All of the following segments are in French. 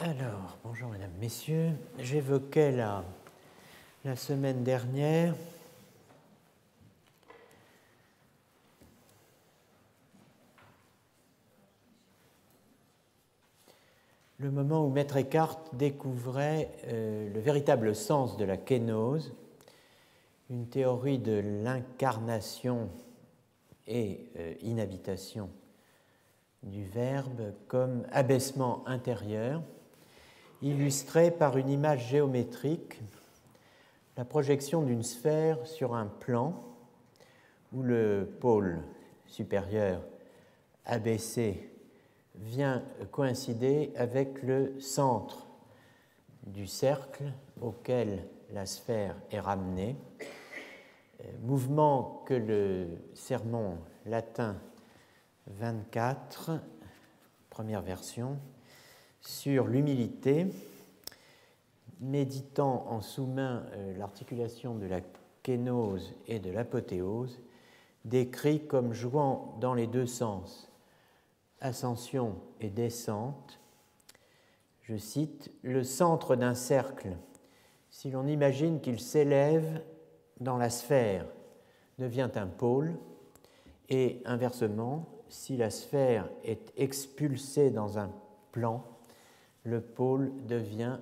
Alors, bonjour mesdames, messieurs. J'évoquais la semaine dernière le moment où Maître Eckhart découvrait le véritable sens de la kénose, une théorie de l'incarnation et inhabitation du verbe comme abaissement intérieur, illustré par une image géométrique, la projection d'une sphère sur un plan où le pôle supérieur abaissé vient coïncider avec le centre du cercle auquel la sphère est ramenée, mouvement que le sermon latin 24, première version, sur l'humilité, méditant en sous-main l'articulation de la kénose et de l'apothéose, décrit comme jouant dans les deux sens, ascension et descente. Je cite, « Le centre d'un cercle, si l'on imagine qu'il s'élève dans la sphère, devient un pôle, et inversement, si la sphère est expulsée dans un plan, le pôle devient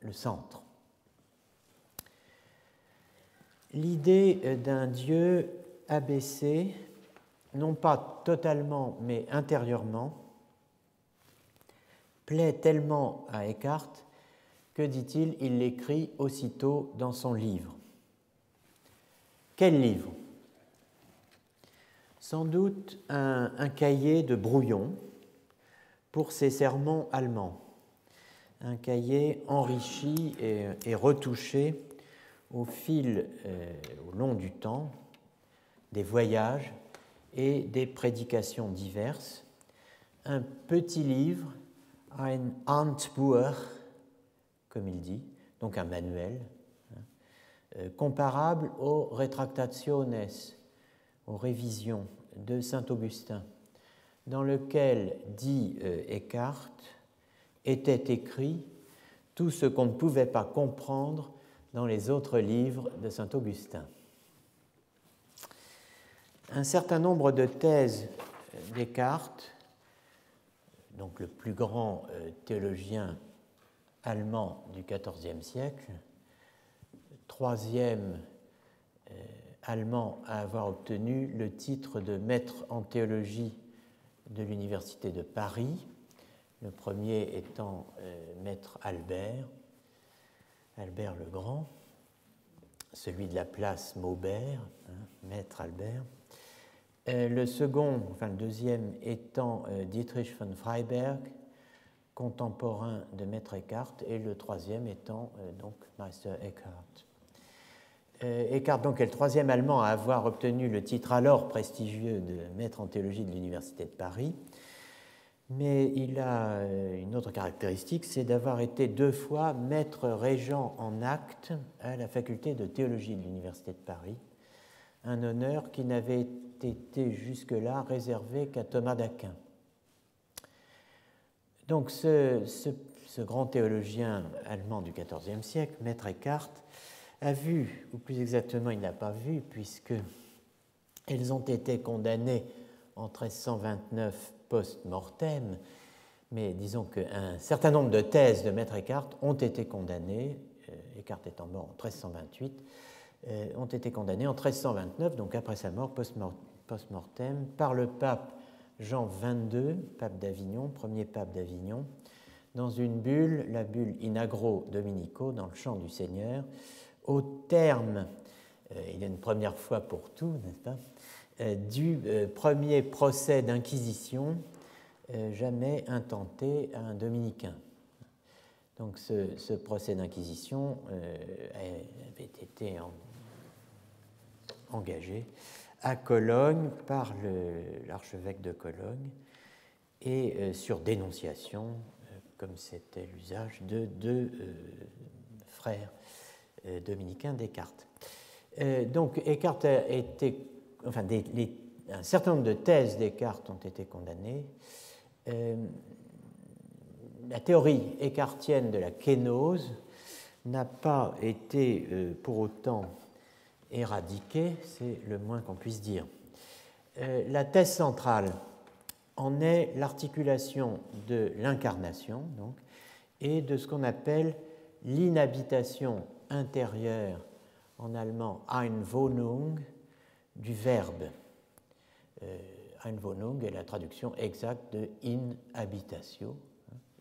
le centre. » L'idée d'un Dieu abaissé, non pas totalement mais intérieurement, plaît tellement à Eckhart que, dit-il, il l'écrit aussitôt dans son livre. Quel livre ? Sans doute un cahier de brouillon pour ses sermons allemands, un cahier enrichi et retouché au long du temps, des voyages et des prédications diverses, un petit livre, ein Handbuch, comme il dit, donc un manuel, comparable aux Retractationes, aux révisions de saint Augustin, dans lequel, dit Eckhart, était écrit tout ce qu'on ne pouvait pas comprendre dans les autres livres de saint Augustin. Un certain nombre de thèses d'Eckhart, donc le plus grand théologien allemand du XIVe siècle, troisième allemand à avoir obtenu le titre de maître en théologie de l'Université de Paris, le premier étant maître Albert le Grand, celui de la place Maubert, maître Albert. Le second, enfin le deuxième, étant Dietrich von Freiberg, contemporain de maître Eckhart, et le troisième étant donc Meister Eckhart. Eckhart donc est le troisième Allemand à avoir obtenu le titre alors prestigieux de maître en théologie de l'Université de Paris, mais il a une autre caractéristique, c'est d'avoir été 2 fois maître régent en acte à la faculté de théologie de l'Université de Paris, un honneur qui n'avait été jusque-là réservé qu'à Thomas d'Aquin. Donc ce grand théologien allemand du XIVe siècle, maître Eckhart, a vu, ou plus exactement il n'a pas vu, puisqu'elles ont été condamnées en 1329 post-mortem, mais disons qu'un certain nombre de thèses de maître Eckhart ont été condamnées, Eckhart étant mort en 1328, ont été condamnées en 1329, donc après sa mort post-mortem, par le pape Jean XXII, pape d'Avignon, premier pape d'Avignon, dans une bulle, la bulle In Agro Dominico, dans le chant du Seigneur, au terme, il y a une première fois pour tout, n'est-ce pas, du premier procès d'inquisition jamais intenté à un dominicain. Donc ce procès d'inquisition avait été engagé à Cologne par l'archevêque de Cologne et sur dénonciation, comme c'était l'usage de 2 frères dominicains d'Eckhart. Donc Eckhart a été, enfin un certain nombre de thèses d'Eckhart ont été condamnées. la théorie écartienne de la kénose n'a pas été pour autant éradiquée, c'est le moins qu'on puisse dire. La thèse centrale en est l'articulation de l'incarnation donc, et de ce qu'on appelle l'inhabitation intérieure, en allemand Einwohnung, du verbe. Einwohnung est la traduction exacte de inhabitatio,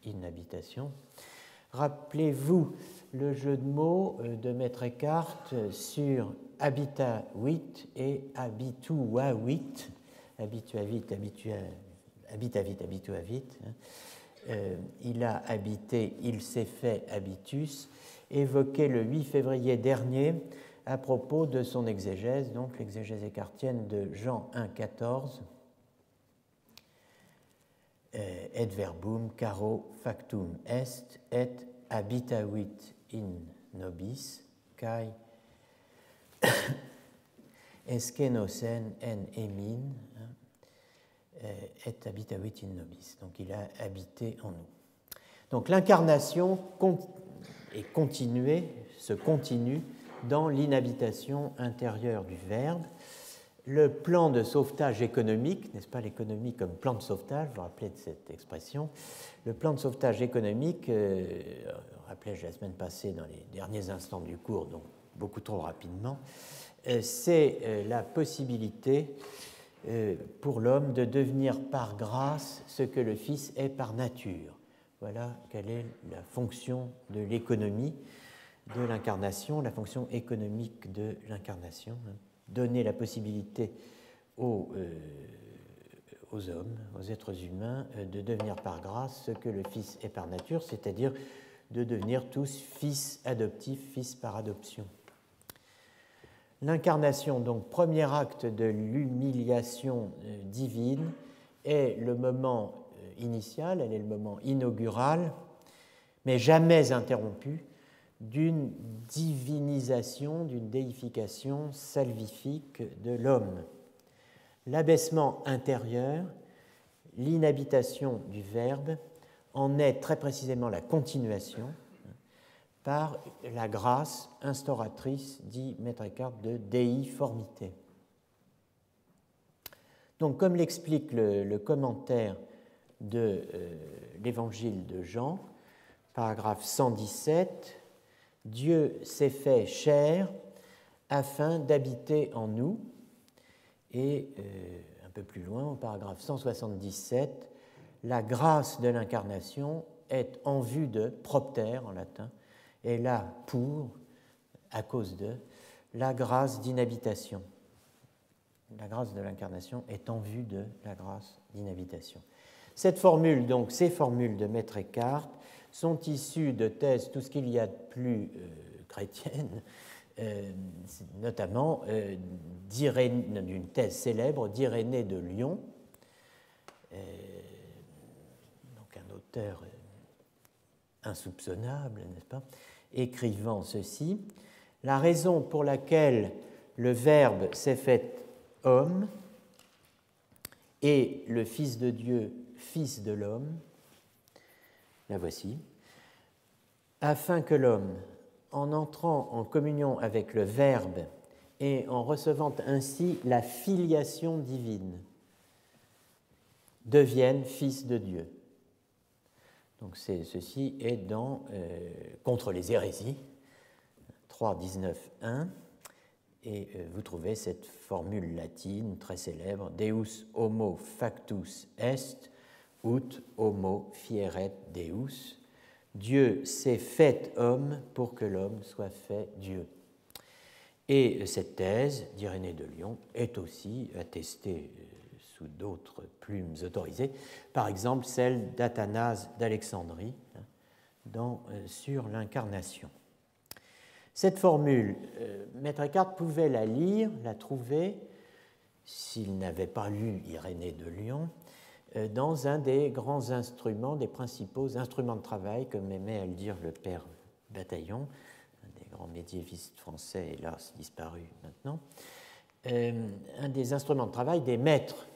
inhabitation. Rappelez-vous le jeu de mots de Maître Eckhart sur habitavit et habituavit, habituavit, habituavit. Il a habité, il s'est fait habitus, évoqué le 8 février dernier à propos de son exégèse, donc l'exégèse écartienne de Jean 1,14. Et verbum caro factum est et habitavit in nobis kai esquenosen en emin et habitavit in nobis. Donc il a habité en nous. Donc l'incarnation est continuée, se continue dans l'inhabitation intérieure du Verbe. Le plan de sauvetage économique, n'est-ce pas, l'économie comme plan de sauvetage, vous vous rappelez de cette expression, le plan de sauvetage économique, rappelais-je la semaine passée dans les derniers instants du cours, donc beaucoup trop rapidement, c'est la possibilité pour l'homme de devenir par grâce ce que le Fils est par nature. Voilà quelle est la fonction de l'économie de l'incarnation, la fonction économique de l'incarnation. Donner la possibilité aux hommes, aux êtres humains, de devenir par grâce ce que le Fils est par nature, c'est-à-dire de devenir tous fils adoptifs, fils par adoption. L'incarnation, donc premier acte de l'humiliation divine, est le moment initial, elle est le moment inaugural, mais jamais interrompu, d'une divinisation, d'une déification salvifique de l'homme. L'abaissement intérieur, l'inhabitation du Verbe, en est très précisément la continuation par la grâce instauratrice, dit Maître Eckhart, de déiformité. Donc, comme l'explique le commentaire de l'Évangile de Jean, paragraphe 117, Dieu s'est fait chair afin d'habiter en nous. Et un peu plus loin, au paragraphe 177, la grâce de l'incarnation est en vue de, propter en latin, et là pour, à cause de, la grâce d'inhabitation. La grâce de l'incarnation est en vue de la grâce d'inhabitation. Cette formule, donc, ces formules de Maître Eckhart, sont issues de thèses, tout ce qu'il y a de plus chrétienne, notamment d'une thèse célèbre d'Irénée de Lyon, donc un auteur insoupçonnable, n'est-ce pas, écrivant ceci: la raison pour laquelle le Verbe s'est fait homme et le Fils de Dieu, Fils de l'homme, la voici, afin que l'homme, en entrant en communion avec le Verbe et en recevant ainsi la filiation divine, devienne fils de Dieu. Donc ceci est dans Contre les hérésies, 3.19.1, et vous trouvez cette formule latine très célèbre, Deus homo factus est, ut homo fieret Deus. Dieu s'est fait homme pour que l'homme soit fait Dieu. Et cette thèse d'Irénée de Lyon est aussi attestée sous d'autres plumes autorisées, par exemple celle d'Athanase d'Alexandrie sur l'incarnation. Cette formule, Maître Eckhart pouvait la lire, la trouver, s'il n'avait pas lu Irénée de Lyon, dans un des grands instruments, des principaux instruments de travail, comme aimait à le dire le père Bataillon, un des grands médiévistes français, hélas disparu maintenant, un des instruments de travail des maîtres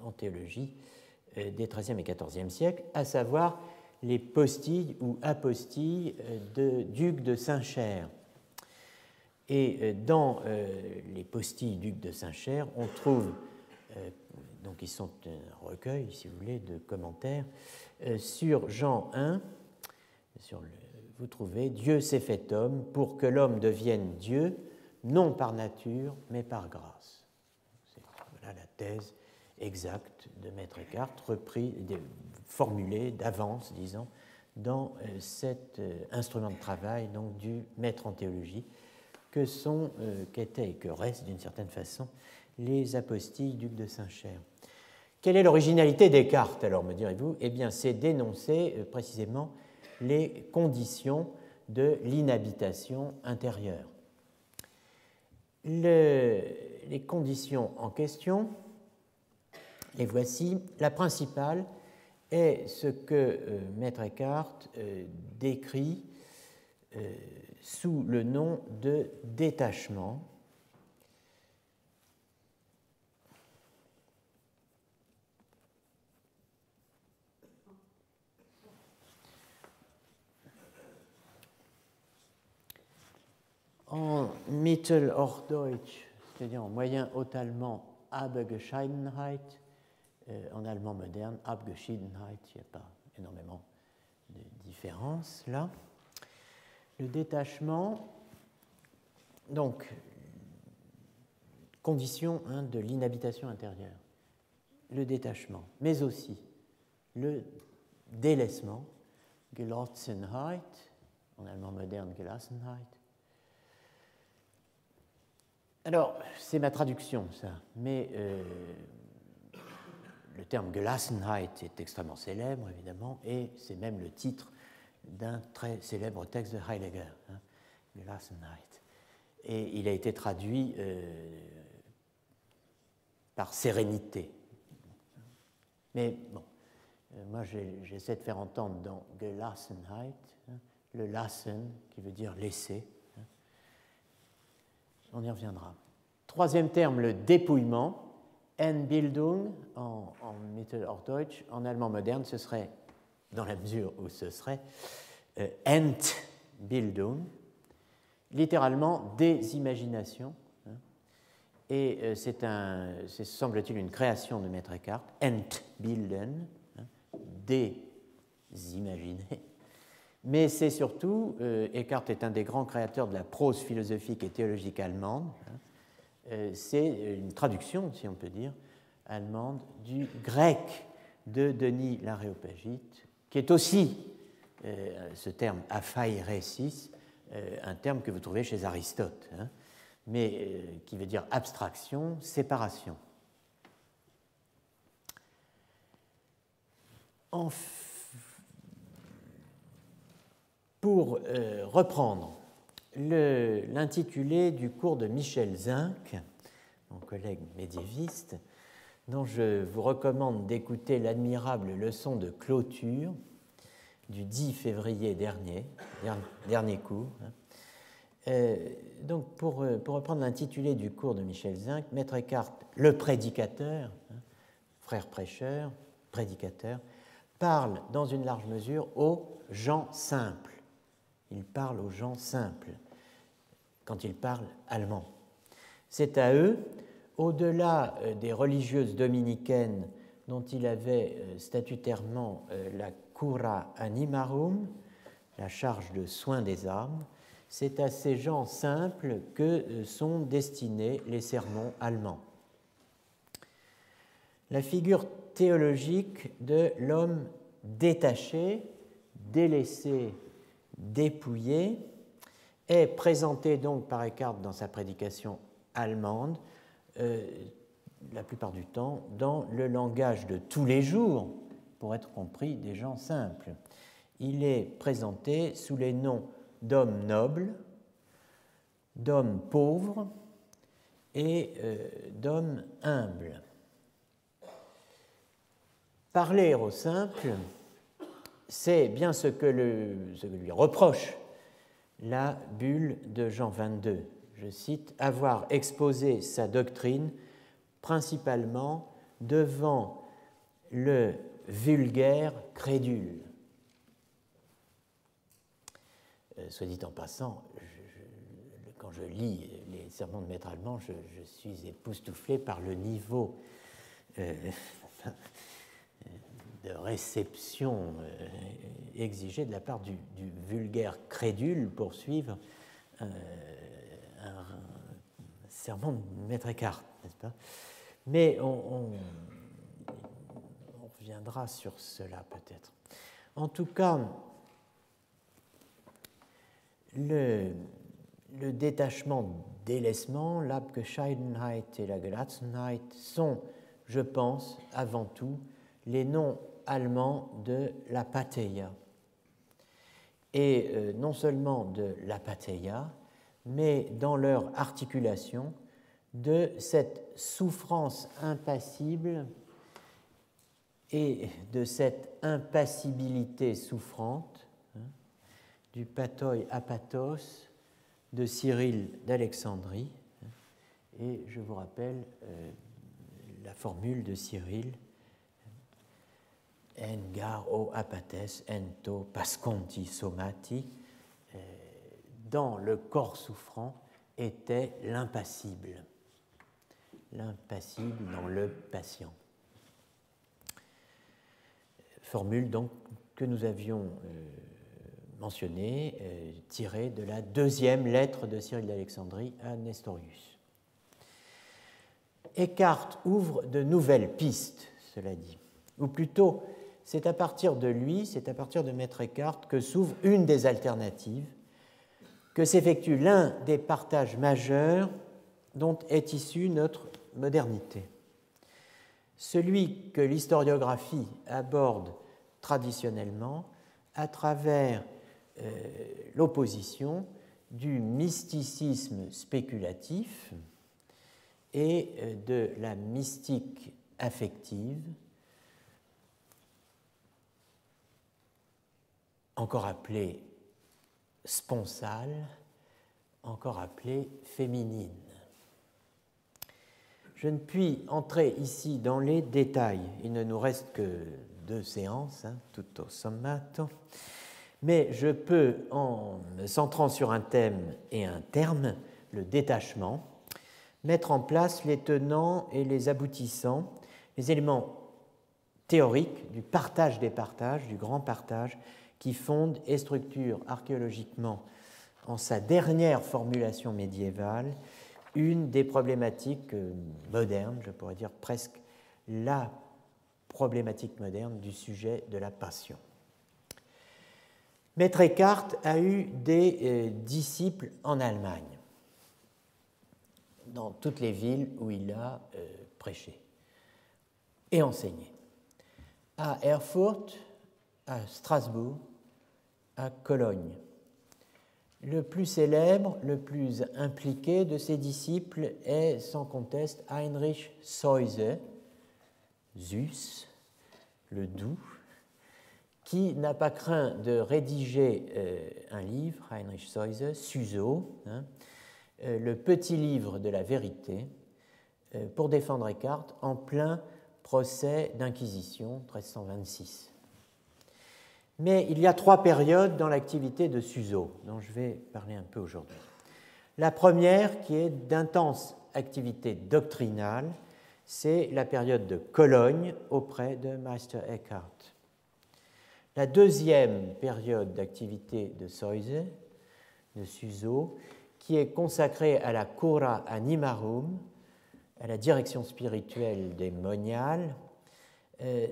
en théologie des XIIIe et XIVe siècles, à savoir les postilles ou apostilles de duc de Saint-Cher. Et dans les postilles duc de Saint-Cher, on trouve, donc ils sont un recueil, si vous voulez, de commentaires, sur Jean 1, vous trouvez « Dieu s'est fait homme pour que l'homme devienne Dieu, non par nature, mais par grâce ». Voilà la thèse exacte de Maître Eckhart, formulée d'avance, disons, dans cet instrument de travail donc, du maître en théologie, qu'étaient et que restent d'une certaine façon les apostilles duc de Saint-Cher. Quelle est l'originalité Descartes, alors, me direz-vous? Eh bien, c'est d'énoncer précisément les conditions de l'inhabitation intérieure. Les conditions en question, les voici. La principale est ce que Maître Eckhart décrit sous le nom de détachement. En Mittelhochdeutsch, c'est-à-dire en moyen haut-allemand, Abgescheidenheit, en allemand moderne, Abgeschiedenheit, il n'y a pas énormément de différence là. Le détachement, donc, condition de l'inhabitation intérieure, le détachement, mais aussi le délaissement, Gelassenheit, en allemand moderne, Gelassenheit. Alors, c'est ma traduction, ça, mais le terme Gelassenheit est extrêmement célèbre, évidemment, et c'est même le titre d'un très célèbre texte de Heidegger, Gelassenheit. Et il a été traduit par sérénité. Mais bon, moi j'essaie de faire entendre dans Gelassenheit le Lassen, qui veut dire laisser. On y reviendra. Troisième terme, le dépouillement. Entbildung en Mittelhochdeutsch. En allemand moderne, ce serait, dans la mesure où ce serait, Entbildung, littéralement désimagination. Et c'est, semble-t-il, une création de Maître Eckhart, Entbilden, désimaginer. Mais c'est surtout, Eckhart est un des grands créateurs de la prose philosophique et théologique allemande, c'est une traduction, si on peut dire, allemande du grec de Denis l'Aréopagite, qui est aussi, ce terme aphairesis, un terme que vous trouvez chez Aristote, mais qui veut dire abstraction, séparation. Pour reprendre l'intitulé du cours de Michel Zinc, mon collègue médiéviste, dont je vous recommande d'écouter l'admirable leçon de clôture du 10 février dernier cours. Donc, pour reprendre l'intitulé du cours de Michel Zinc, Maître Eckhart, le prédicateur, frère prêcheur, prédicateur, parle dans une large mesure aux gens simples. Il parle aux gens simples quand il parle allemand. C'est à eux, au-delà des religieuses dominicaines dont il avait statutairement la cura animarum, la charge de soin des âmes, c'est à ces gens simples que sont destinés les sermons allemands. La figure théologique de l'homme détaché, délaissé, dépouillé, est présentée donc par Eckhart dans sa prédication allemande, la plupart du temps dans le langage de tous les jours, pour être compris des gens simples. Il est présenté sous les noms d'hommes nobles, d'hommes pauvres et d'hommes humbles. Parler aux simples, c'est bien ce que lui reproche la bulle de Jean 22. Je cite, « avoir exposé sa doctrine principalement devant le vulgaire crédule ». soit dit en passant, quand je lis les sermons de maître allemand, je suis époustouflé par le niveau de réception exigée de la part du vulgaire crédule pour suivre un sermon de maître Eckhart, n'est-ce pas? Mais on reviendra sur cela peut-être. En tout cas, le détachement, délaissement, l'Abgescheidenheit et la Gelassenheit sont, je pense, avant tout, les noms allemands de l'apatheia. Et non seulement de l'apatheia, mais dans leur articulation de cette souffrance impassible et de cette impassibilité souffrante, du pathoi apathos de Cyril d'Alexandrie. Et je vous rappelle la formule de Cyril: en gar o apathes ento pasconti somati, dans le corps souffrant était l'impassible. L'impassible dans le patient. Formule donc que nous avions mentionnée, tirée de la deuxième lettre de Cyril d'Alexandrie à Nestorius. Eckhart ouvre de nouvelles pistes, cela dit, ou plutôt c'est à partir de lui, c'est à partir de Maître Eckhart que s'ouvre une des alternatives, que s'effectue l'un des partages majeurs dont est issue notre modernité. Celui que l'historiographie aborde traditionnellement à travers l'opposition du mysticisme spéculatif et de la mystique affective, encore appelée sponsale, encore appelée féminine. Je ne puis entrer ici dans les détails, il ne nous reste que 2 séances, tutto sommato, mais je peux, en me centrant sur un thème et un terme, le détachement, mettre en place les tenants et les aboutissants, les éléments théoriques du partage des partages, du grand partage, qui fonde et structure archéologiquement, en sa dernière formulation médiévale, une des problématiques modernes, je pourrais dire presque la problématique moderne du sujet de la passion. Maître Eckhart a eu des disciples en Allemagne, dans toutes les villes où il a prêché et enseigné. À Erfurt, à Strasbourg, à Cologne. Le plus célèbre, le plus impliqué de ses disciples est sans conteste Heinrich Seuse, Zeus, le doux, qui n'a pas craint de rédiger un livre, Heinrich Seuse, Suso, le petit livre de la vérité, pour défendre Eckhart en plein procès d'inquisition, 1326. Mais il y a 3 périodes dans l'activité de Suso, dont je vais parler un peu aujourd'hui. La première, qui est d'intense activité doctrinale, c'est la période de Cologne auprès de Meister Eckhart. La deuxième période d'activité de Seuse, de Suso, qui est consacrée à la cura animarum, à la direction spirituelle des moniales,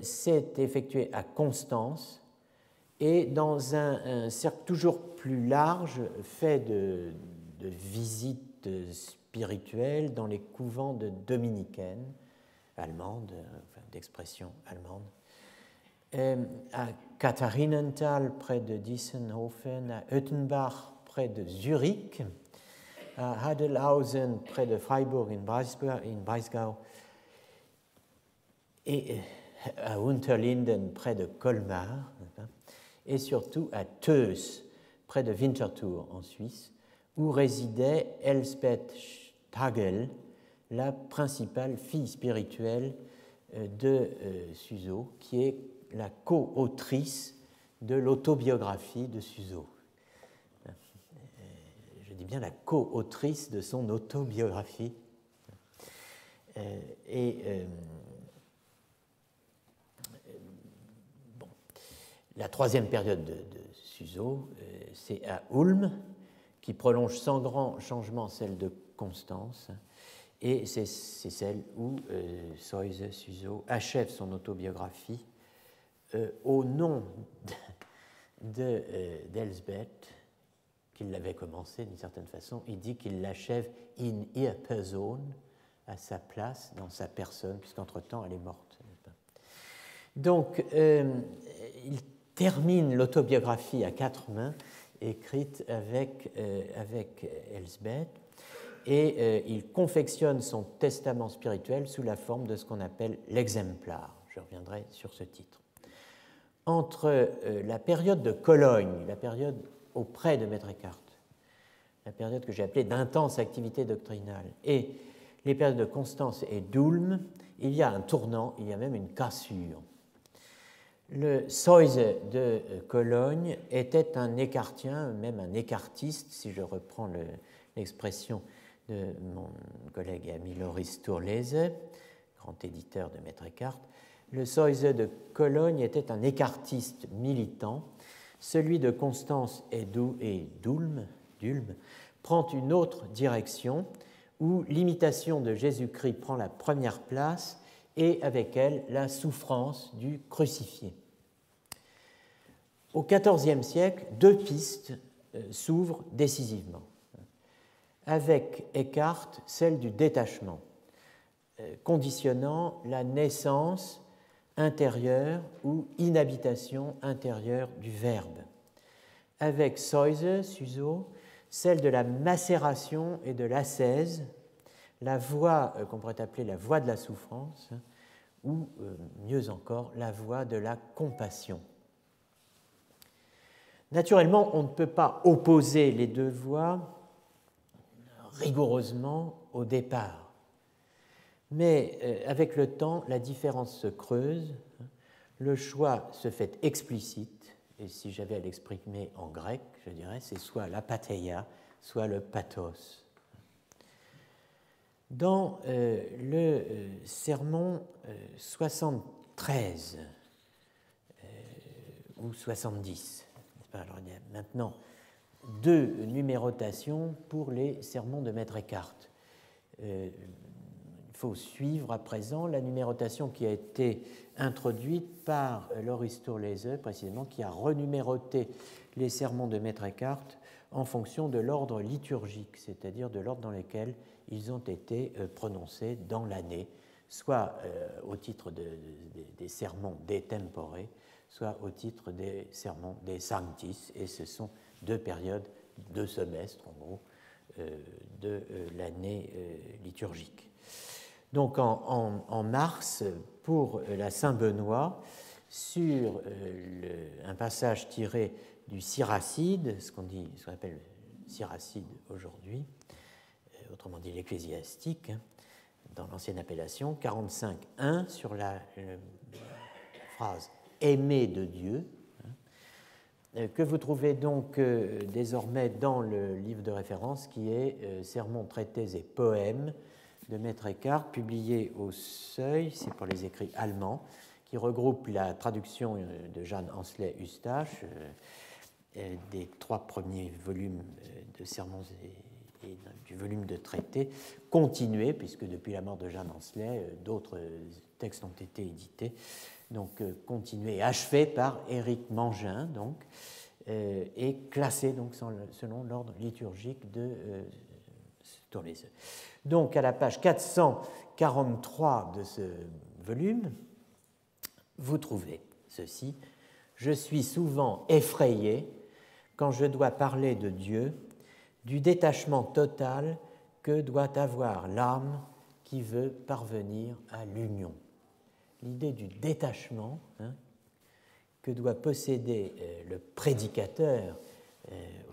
s'est effectuée à Constance, et dans un cercle toujours plus large fait de visites spirituelles dans les couvents de dominicaines allemandes, d'expression allemande, à Katharinenthal près de Diessenhofen, à Oettenbach près de Zurich, à Hadelhausen près de Freiburg in Breisgau et à Unterlinden près de Colmar, et surtout à Teuss, près de Winterthur en Suisse, où résidait Elsbeth Stagel, la principale fille spirituelle de Suso, qui est la co-autrice de l'autobiographie de Suso. bien la co-autrice de son autobiographie. La troisième période de Suso, c'est à Ulm, qui prolonge sans grand changement celle de Constance, et c'est celle où Soise Suso achève son autobiographie au nom d'Elsbeth, qu'il l'avait commencé d'une certaine façon. Il dit qu'il l'achève in ihrer Person, à sa place, dans sa personne, puisqu'entre-temps elle est morte. Donc, il termine l'autobiographie à quatre mains, écrite avec Elsbeth, et il confectionne son testament spirituel sous la forme de ce qu'on appelle l'exemplaire. Je reviendrai sur ce titre. Entre la période de Cologne, la période auprès de Maître Eckhart, la période que j'ai appelée d'intense activité doctrinale, et les périodes de Constance et d'Ulm, il y a un tournant, il y a même une cassure. Le Soise de Cologne était un écartien, même un écartiste, si je reprends l'expression de mon collègue et ami Loris Tourlese, grand éditeur de Maître Eckhart. Le Soise de Cologne était un écartiste militant. Celui de Constance et d'Ulm prend une autre direction, où l'imitation de Jésus-Christ prend la première place et avec elle la souffrance du crucifié. Au XIVe siècle, deux pistes s'ouvrent décisivement. Avec Eckhart, celle du détachement, conditionnant la naissance intérieure ou inhabitation intérieure du Verbe. Avec Soise, Suso, celle de la macération et de l'ascèse, la voie qu'on pourrait appeler la voie de la souffrance, ou mieux encore, la voie de la compassion. Naturellement, on ne peut pas opposer les deux voies rigoureusement au départ, mais avec le temps, la différence se creuse, le choix se fait explicite, et si j'avais à l'exprimer en grec, je dirais, c'est soit l'apatheia, soit le pathos. Dans le sermon 73 ou 70, alors il y a maintenant deux numérotations pour les sermons de Maître Eckhart. Il faut suivre à présent la numérotation qui a été introduite par Loris Tourlese, précisément, qui a renuméroté les sermons de Maître Eckhart en fonction de l'ordre liturgique, c'est-à-dire de l'ordre dans lequel ils ont été prononcés dans l'année, soit au titre des sermons de tempore, soit au titre des sermons des sanctis, et ce sont deux périodes, deux semestres en gros, de l'année liturgique. Donc en mars, pour la Saint-Benoît, sur un passage tiré du Siracide, ce qu'on appelle le Siracide aujourd'hui, autrement dit l'ecclésiastique, dans l'ancienne appellation, 45.1 sur la phrase « aimer de Dieu », que vous trouvez donc désormais dans le livre de référence qui est Sermons, traités et poèmes de Maître Eckhart, publié au Seuil, c'est pour les écrits allemands, qui regroupe la traduction de Jeanne Ancelet-Eustache des trois premiers volumes de Sermons et du volume de traités, continué, puisque depuis la mort de Jeanne Ancelet, d'autres textes ont été édités, donc continué et achevé par Éric Mangin, donc, et classé donc, selon l'ordre liturgique de Tourlese. Donc à la page 443 de ce volume, vous trouvez ceci. Je suis souvent effrayé quand je dois parler de Dieu, du détachement total que doit avoir l'âme qui veut parvenir à l'union. L'idée du détachement que doit posséder le prédicateur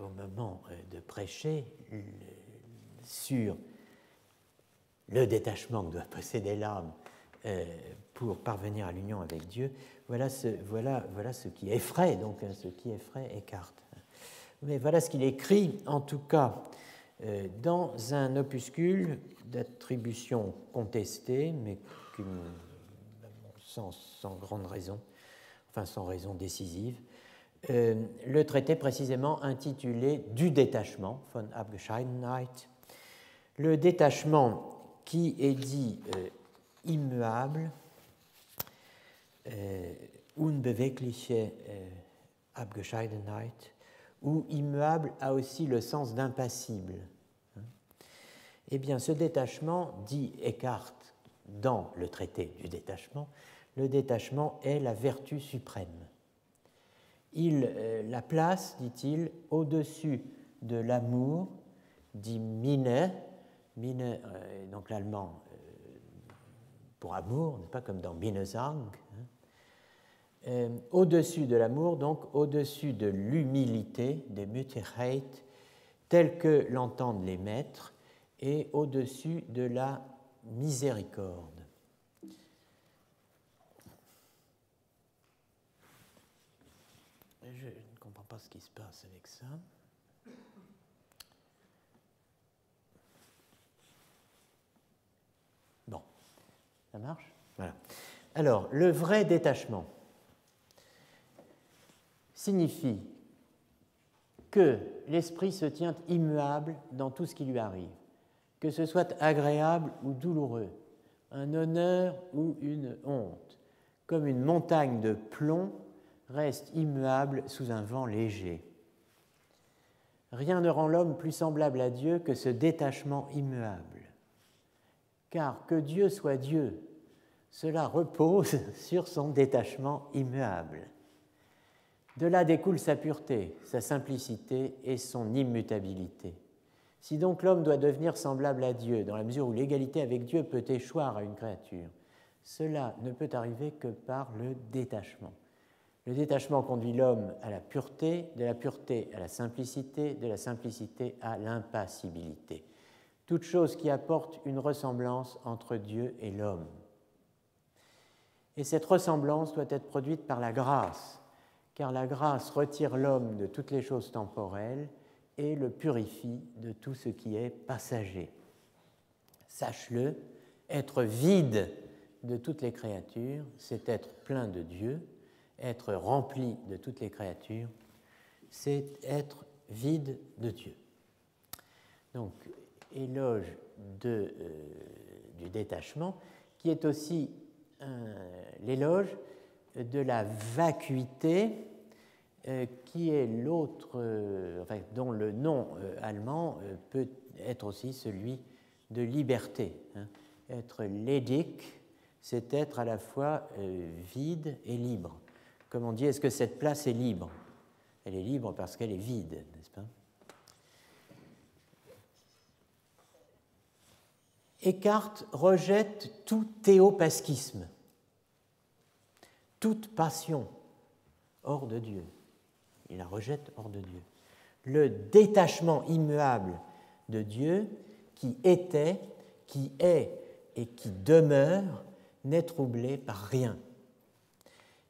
au moment de prêcher sur le détachement que doit posséder l'âme pour parvenir à l'union avec Dieu, voilà ce qui effraie, donc ce qui effraie Eckhart. Mais voilà ce qu'il écrit, en tout cas, dans un opuscule d'attribution contestée, mais à mon sens, sans grande raison, enfin sans raison décisive, le traité précisément intitulé Du détachement, von Abgescheidenheit. Le détachement qui est dit immuable, unbewegliche Abgescheidenheit, ou immuable a aussi le sens d'impassible. Eh bien, ce détachement, dit Eckhart dans le traité du détachement, le détachement est la vertu suprême. Il la place, dit-il, au-dessus de l'amour, dit Minne, donc l'allemand pour amour, n'est pas comme dans Minnesang, au-dessus de l'amour, donc au-dessus de l'humilité, des Mütterheit, tels que l'entendent les maîtres, et au-dessus de la miséricorde. Je ne comprends pas ce qui se passe avec ça. Bon, ça marche? Voilà. Alors, le vrai détachement signifie que l'esprit se tient immuable dans tout ce qui lui arrive, que ce soit agréable ou douloureux, un honneur ou une honte, comme une montagne de plomb reste immuable sous un vent léger. Rien ne rend l'homme plus semblable à Dieu que ce détachement immuable. Car que Dieu soit Dieu, cela repose sur son détachement immuable. De là découle sa pureté, sa simplicité et son immutabilité. Si donc l'homme doit devenir semblable à Dieu, dans la mesure où l'égalité avec Dieu peut échoir à une créature, cela ne peut arriver que par le détachement. Le détachement conduit l'homme à la pureté, de la pureté à la simplicité, de la simplicité à l'impassibilité. Toute chose qui apporte une ressemblance entre Dieu et l'homme. Et cette ressemblance doit être produite par la grâce, car la grâce retire l'homme de toutes les choses temporelles et le purifie de tout ce qui est passager. Sache-le, être vide de toutes les créatures, c'est être plein de Dieu. Être rempli de toutes les créatures, c'est être vide de Dieu. Donc, éloge du détachement, qui est aussi l'éloge de la vacuité, qui est l'autre, dont le nom allemand peut être aussi celui de liberté. Être ledig, c'est être à la fois vide et libre. Comme on dit, est-ce que cette place est libre? Elle est libre parce qu'elle est vide, n'est-ce pas? Eckhart rejette tout théopasquisme, toute passion hors de Dieu. Il la rejette hors de Dieu. Le détachement immuable de Dieu qui était, qui est et qui demeure n'est troublé par rien.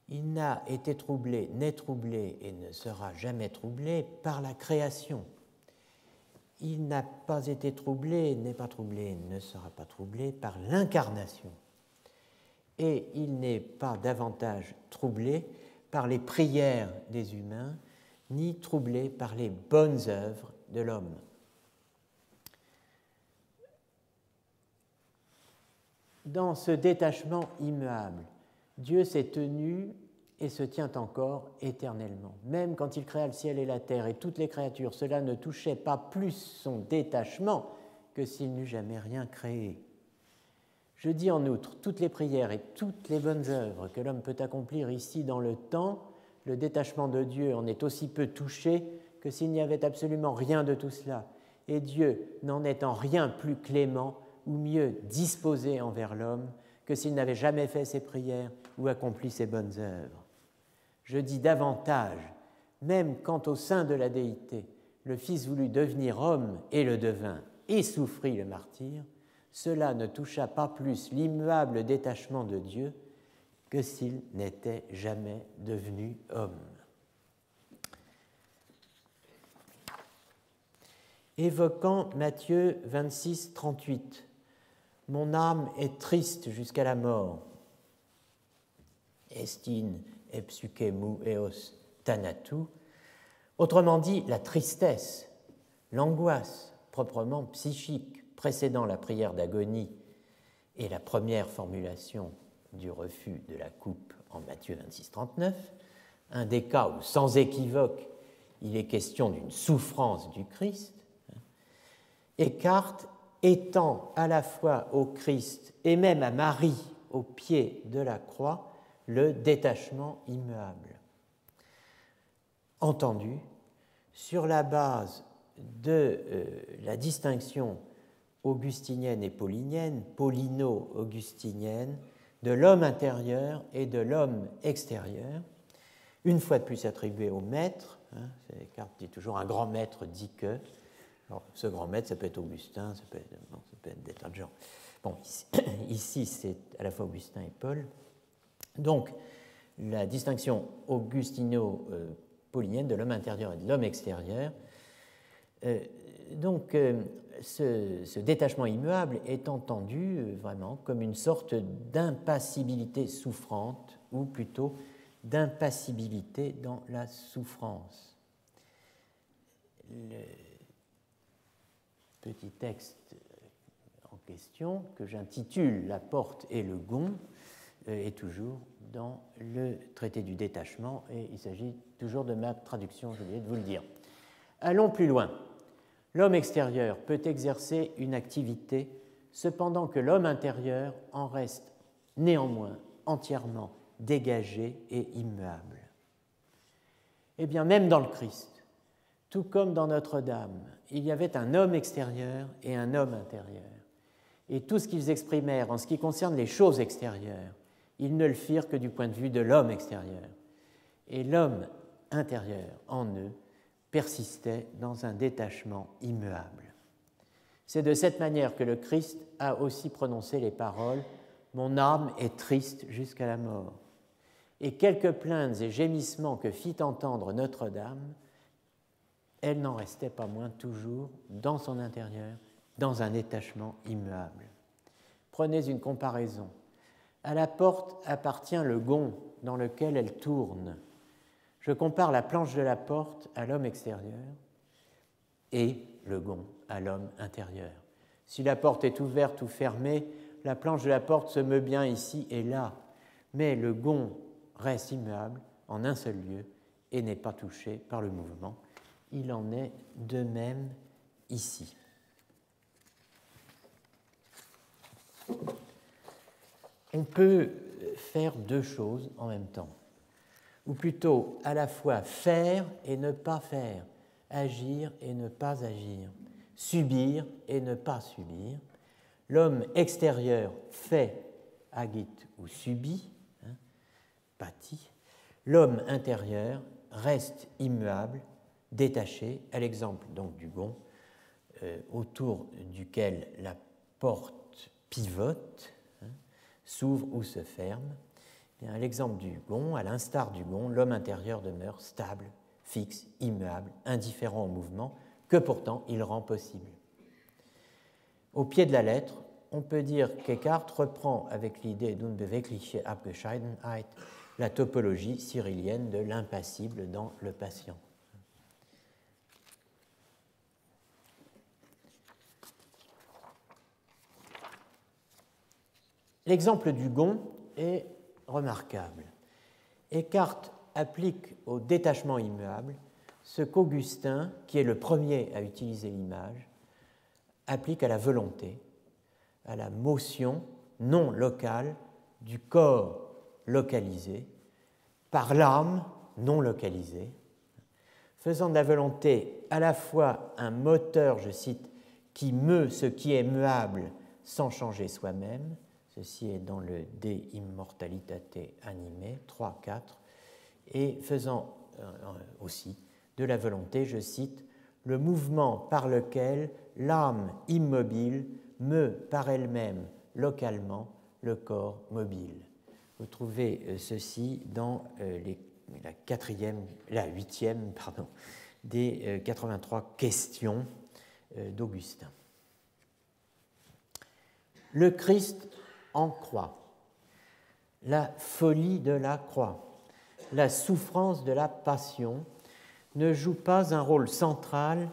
Il n'a été troublé, n'est troublé et ne sera jamais troublé par la création. Il n'a pas été troublé, n'est pas troublé, ne sera pas troublé par l'incarnation. Et il n'est pas davantage troublé par les prières des humains, ni troublé par les bonnes œuvres de l'homme. Dans ce détachement immuable, Dieu s'est tenu et se tient encore éternellement. Même quand il créa le ciel et la terre et toutes les créatures, cela ne touchait pas plus son détachement que s'il n'eût jamais rien créé. Je dis en outre, toutes les prières et toutes les bonnes œuvres que l'homme peut accomplir ici dans le temps, le détachement de Dieu en est aussi peu touché que s'il n'y avait absolument rien de tout cela. Et Dieu n'en est en rien plus clément ou mieux disposé envers l'homme que s'il n'avait jamais fait ses prières ou accompli ses bonnes œuvres. Je dis davantage, même quand au sein de la déité, le Fils voulut devenir homme et le devint et souffrit le martyre, cela ne toucha pas plus l'immuable détachement de Dieu que s'il n'était jamais devenu homme. évoquant Matthieu 26, 38. « Mon âme est triste jusqu'à la mort. Estin epsuke mu eos thanatu » Autrement dit, la tristesse, l'angoisse proprement psychique précédant la prière d'agonie et la première formulation du refus de la coupe en Matthieu 26, 39, un des cas où, sans équivoque, il est question d'une souffrance du Christ, écarte, étant à la fois au Christ et même à Marie au pied de la croix, le détachement immuable. Entendu, sur la base de la distinction augustinienne et paulinienne, paulino-augustinienne, de l'homme intérieur et de l'homme extérieur, une fois de plus attribué au maître. Descartes dit toujours un grand maître dit que. Alors, ce grand maître, ça peut être Augustin, ça peut être des tas de gens. Bon, ici c'est à la fois Augustin et Paul. Donc, la distinction augustino-paulinienne de l'homme intérieur et de l'homme extérieur. Ce détachement immuable est entendu vraiment comme une sorte d'impassibilité souffrante, ou plutôt d'impassibilité dans la souffrance. Le petit texte en question, que j'intitule « La porte et le gond », est toujours dans le traité du détachement, et il s'agit toujours de ma traduction, j'ai oublié de vous le dire. Allons plus loin. L'homme extérieur peut exercer une activité, cependant que l'homme intérieur en reste néanmoins entièrement dégagé et immuable. Eh bien, même dans le Christ, tout comme dans Notre-Dame, il y avait un homme extérieur et un homme intérieur. Et tout ce qu'ils exprimèrent en ce qui concerne les choses extérieures, ils ne le firent que du point de vue de l'homme extérieur. Et l'homme intérieur, en eux, persistait dans un détachement immuable. C'est de cette manière que le Christ a aussi prononcé les paroles « Mon âme est triste jusqu'à la mort ». Et quelques plaintes et gémissements que fit entendre Notre-Dame, elle n'en restait pas moins toujours dans son intérieur, dans un détachement immuable. Prenez une comparaison. À la porte appartient le gond dans lequel elle tourne. Je compare la planche de la porte à l'homme extérieur et le gond à l'homme intérieur. Si la porte est ouverte ou fermée, la planche de la porte se meut bien ici et là, mais le gond reste immuable en un seul lieu et n'est pas touché par le mouvement. Il en est de même ici. On peut faire deux choses en même temps, ou plutôt à la fois faire et ne pas faire, agir et ne pas agir, subir et ne pas subir. L'homme extérieur fait, agit ou subit, pâtit. L'homme intérieur reste immuable, détaché, à l'exemple donc du gond, autour duquel la porte pivote, s'ouvre ou se ferme. Et à l'exemple du gond, à l'instar du gond, l'homme intérieur demeure stable, fixe, immuable, indifférent au mouvement, que pourtant il rend possible. Au pied de la lettre, on peut dire qu'Eckhart reprend avec l'idée d'unbewegliche Abgescheidenheit la topologie cyrilienne de l'impassible dans le patient. L'exemple du gond est remarquable. Eckhart applique au détachement immuable ce qu'Augustin, qui est le premier à utiliser l'image, applique à la volonté, à la motion non locale du corps localisé par l'âme non localisée, faisant de la volonté à la fois un moteur, je cite, qui meut ce qui est muable sans changer soi-même. Ceci est dans le De Immortalitate Animae 3-4, et faisant aussi de la volonté, je cite, le mouvement par lequel l'âme immobile meut par elle-même localement le corps mobile. Vous trouvez ceci dans la huitième des 83 questions d'Augustin. Le Christ en croix, la folie de la croix, la souffrance de la passion ne jouent pas un rôle central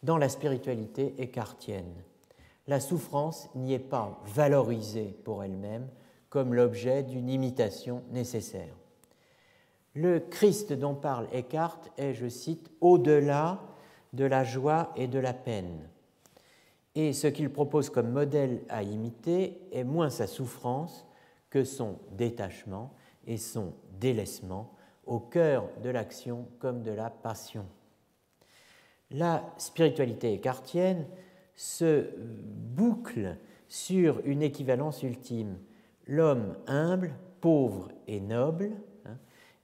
dans la spiritualité écartienne. La souffrance n'y est pas valorisée pour elle-même comme l'objet d'une imitation nécessaire. Le Christ dont parle Eckhart est, je cite, « au-delà de la joie et de la peine ». Et ce qu'il propose comme modèle à imiter est moins sa souffrance que son détachement et son délaissement au cœur de l'action comme de la passion. La spiritualité écartienne se boucle sur une équivalence ultime. L'homme humble, pauvre et noble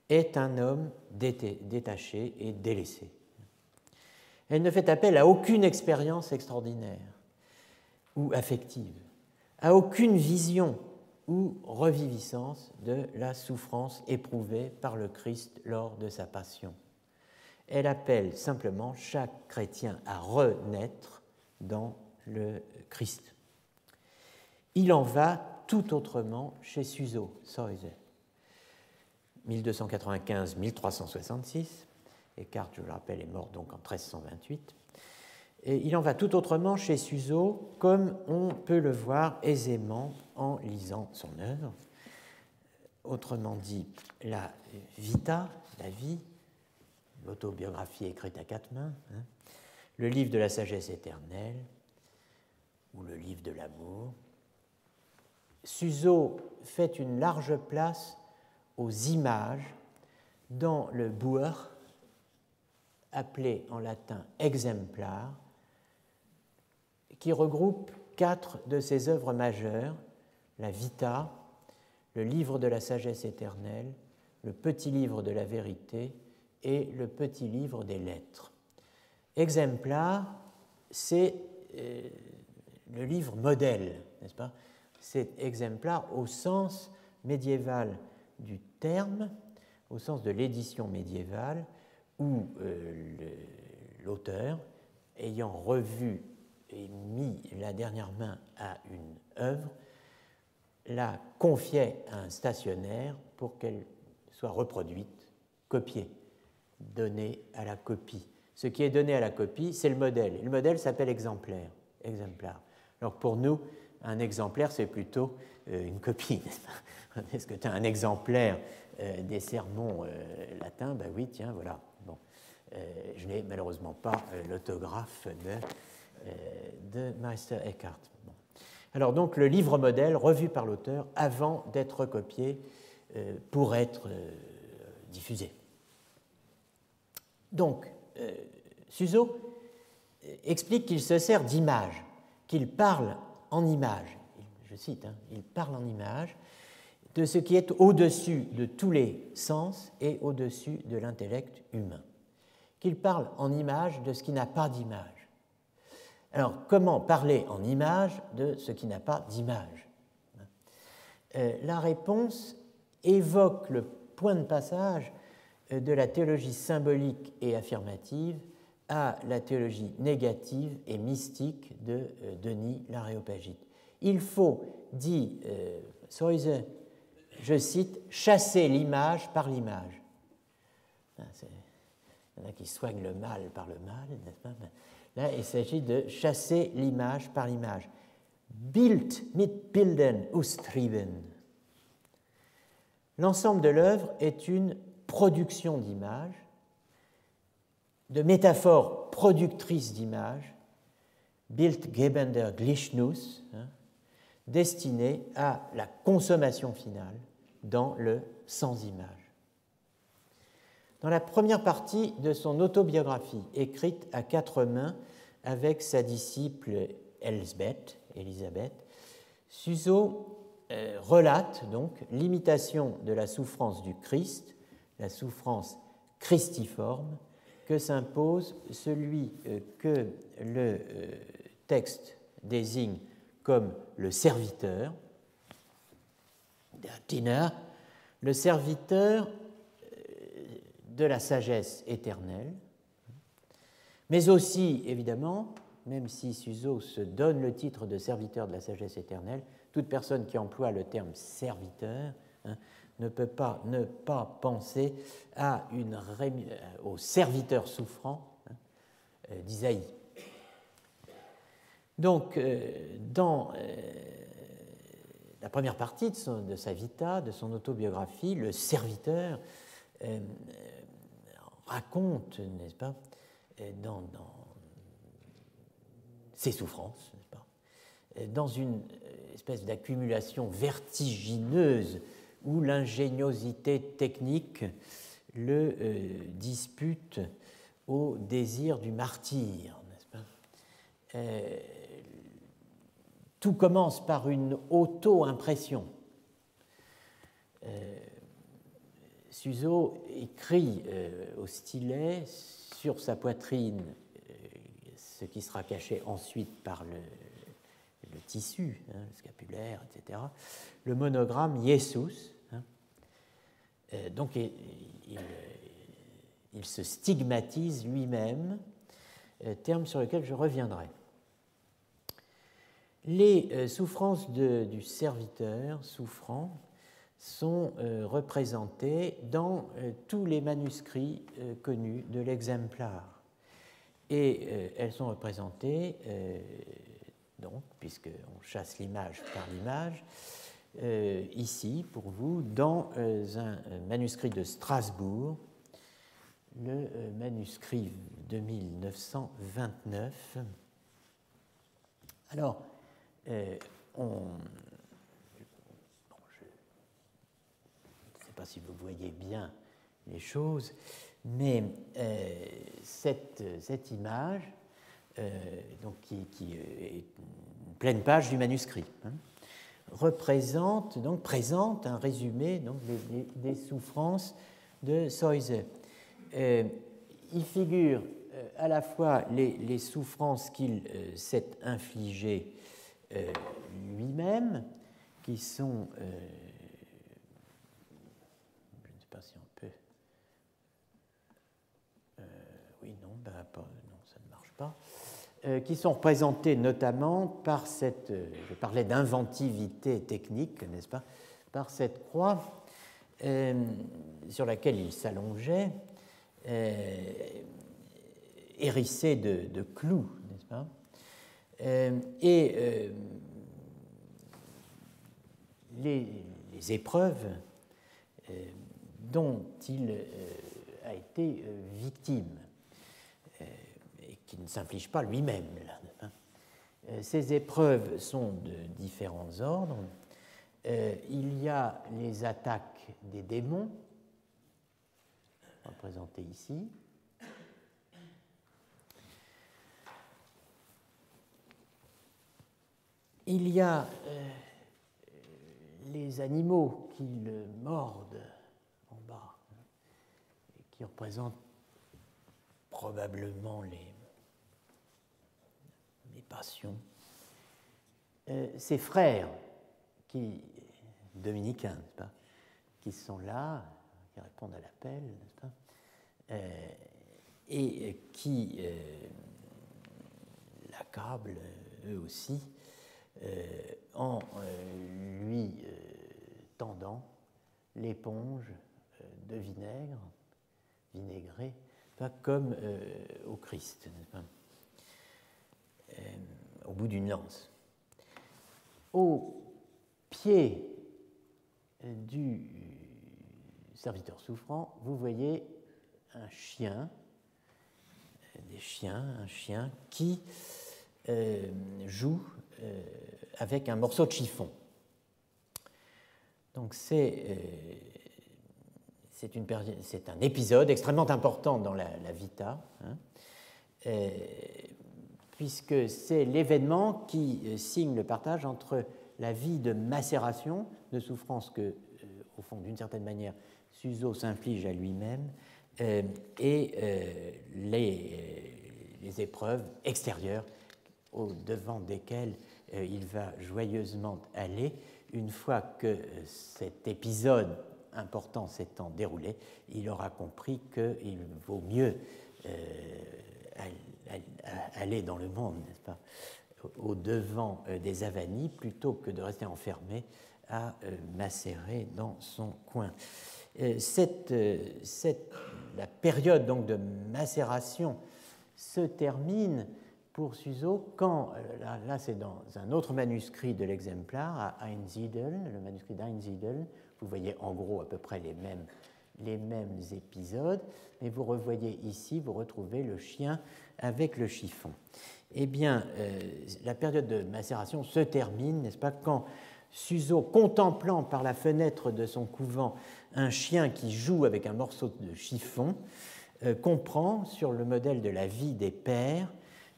est un homme détaché et délaissé. Elle ne fait appel à aucune expérience extraordinaire ou affective, à aucune vision ou reviviscence de la souffrance éprouvée par le Christ lors de sa passion. Elle appelle simplement chaque chrétien à renaître dans le Christ. Il en va tout autrement chez Suso, Soise, 1295-1366. Eckhart, je le rappelle, est mort donc en 1328. Et il en va tout autrement chez Suso, comme on peut le voir aisément en lisant son œuvre. Autrement dit, la vita, la vie, l'autobiographie écrite à quatre mains, le livre de la sagesse éternelle ou le livre de l'amour. Suso fait une large place aux images dans le Buch, appelé en latin exemplar, qui regroupe 4 de ses œuvres majeures, la Vita, le livre de la sagesse éternelle, le petit livre de la vérité et le petit livre des lettres. Exemplar, c'est le livre modèle, n'est-ce pas? C'est exemplar au sens médiéval du terme, au sens de l'édition médiévale, où l'auteur, ayant revu et mis la dernière main à une œuvre, la confiait à un stationnaire pour qu'elle soit reproduite, copiée, donnée à la copie. Ce qui est donné à la copie, c'est le modèle. Et le modèle s'appelle exemplaire. Alors pour nous, un exemplaire, c'est plutôt une copie, n'est-ce pas? Est-ce que tu as un exemplaire des sermons latins? Ben oui, tiens, voilà. Bon. Je n'ai malheureusement pas l'autographe de Meister Eckhart. Bon. Alors donc le livre modèle revu par l'auteur avant d'être recopié pour être diffusé. Donc, Suso explique qu'il se sert d'images, qu'il parle en images. Je cite, il parle en images de ce qui est au-dessus de tous les sens et au-dessus de l'intellect humain. Qu'il parle en images de ce qui n'a pas d'image. Alors, comment parler en images de ce qui n'a pas d'image? La réponse évoque le point de passage de la théologie symbolique et affirmative à la théologie négative et mystique de Denis l'Aréopagite. Il faut, dit Soise, je cite, chasser l'image par l'image. Il y en a qui soignent le mal par le mal, n'est-ce pas? Là, il s'agit de chasser l'image par l'image. Bild mit Bilden austrieben. L'ensemble de l'œuvre est une production d'images, de métaphores productrices d'images, bildgebender Gleichnis, destinée à la consommation finale dans le sans-image. Dans la première partie de son autobiographie, écrite à quatre mains avec sa disciple Elisabeth, Suso relate donc l'imitation de la souffrance du Christ, la souffrance christiforme, que s'impose celui que le texte désigne comme le serviteur, der Diener, le serviteur de la sagesse éternelle, mais aussi, évidemment, même si Suso se donne le titre de serviteur de la sagesse éternelle, toute personne qui emploie le terme serviteur ne peut pas ne pas penser au serviteur souffrant d'Isaïe. Donc, dans la première partie de sa vita, de son autobiographie, le serviteur raconte, n'est-ce pas, dans ses souffrances, n'est-ce pas, dans une espèce d'accumulation vertigineuse où l'ingéniosité technique le dispute au désir du martyr, n'est-ce pas. Tout commence par une auto-impression. Suso écrit au stylet sur sa poitrine, ce qui sera caché ensuite par le tissu, le scapulaire, etc., le monogramme Jesus. Donc il se stigmatise lui-même, terme sur lequel je reviendrai. Les souffrances du serviteur souffrant sont représentées dans tous les manuscrits connus de l'exemplaire. Et elles sont représentées, donc, puisqu'on chasse l'image par l'image, ici, pour vous, dans un manuscrit de Strasbourg, le manuscrit de 1929. Alors, je ne sais pas si vous voyez bien les choses, mais cette image, donc qui est une pleine page du manuscrit, présente un résumé donc, des souffrances de Seuse. Il figure à la fois les souffrances qu'il s'est infligées lui-même, qui sont, je ne sais pas si on peut, oui, non, non, ça ne marche pas, qui sont représentées notamment par cette, je parlais d'inventivité technique, n'est-ce pas, par cette croix sur laquelle il s'allongeait, hérissée de clous, n'est-ce pas, et les épreuves dont il a été victime et qui ne s'inflige pas lui-même. Ces épreuves sont de différents ordres. Il y a les attaques des démons, représentées ici. Il y a les animaux qui le mordent en bas, et qui représentent probablement les passions. Ses frères, dominicains, n'est-ce pas, qui sont là, qui répondent à l'appel, n'est-ce pas, et qui l'accablent eux aussi, en lui tendant l'éponge de vinaigre, vinaigré, pas comme au Christ, n'est-ce pas, au bout d'une lance. Au pied du serviteur souffrant, vous voyez un chien, un chien qui joue avec un morceau de chiffon. Donc c'est un épisode extrêmement important dans la Vita, puisque c'est l'événement qui signe le partage entre la vie de macération, de souffrance que, au fond, d'une certaine manière, Suso s'inflige à lui-même, et les épreuves extérieures au-devant desquelles il va joyeusement aller. Une fois que cet épisode important s'étant déroulé, il aura compris qu'il vaut mieux aller dans le monde, n'est-ce pas, au devant des avanies, plutôt que de rester enfermé à macérer dans son coin. La période donc de macération se termine pour Suso quand, là c'est dans un autre manuscrit de l'exemplaire, à Einsiedeln, le manuscrit d'Einsiedeln, vous voyez en gros à peu près les mêmes épisodes, mais vous revoyez ici, vous retrouvez le chien avec le chiffon. Eh bien, la période de macération se termine, n'est-ce pas, quand Suso, contemplant par la fenêtre de son couvent un chien qui joue avec un morceau de chiffon, comprend, sur le modèle de la vie des pères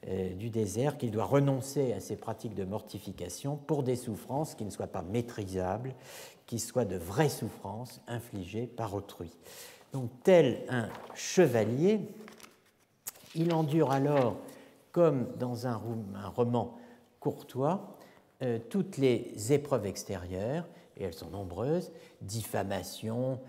du désert, qu'il doit renoncer à ces pratiques de mortification pour des souffrances qui ne soient pas maîtrisables, qui soient de vraies souffrances infligées par autrui. Donc, tel un chevalier, il endure alors, comme dans un roman courtois, toutes les épreuves extérieures, et elles sont nombreuses, diffamation,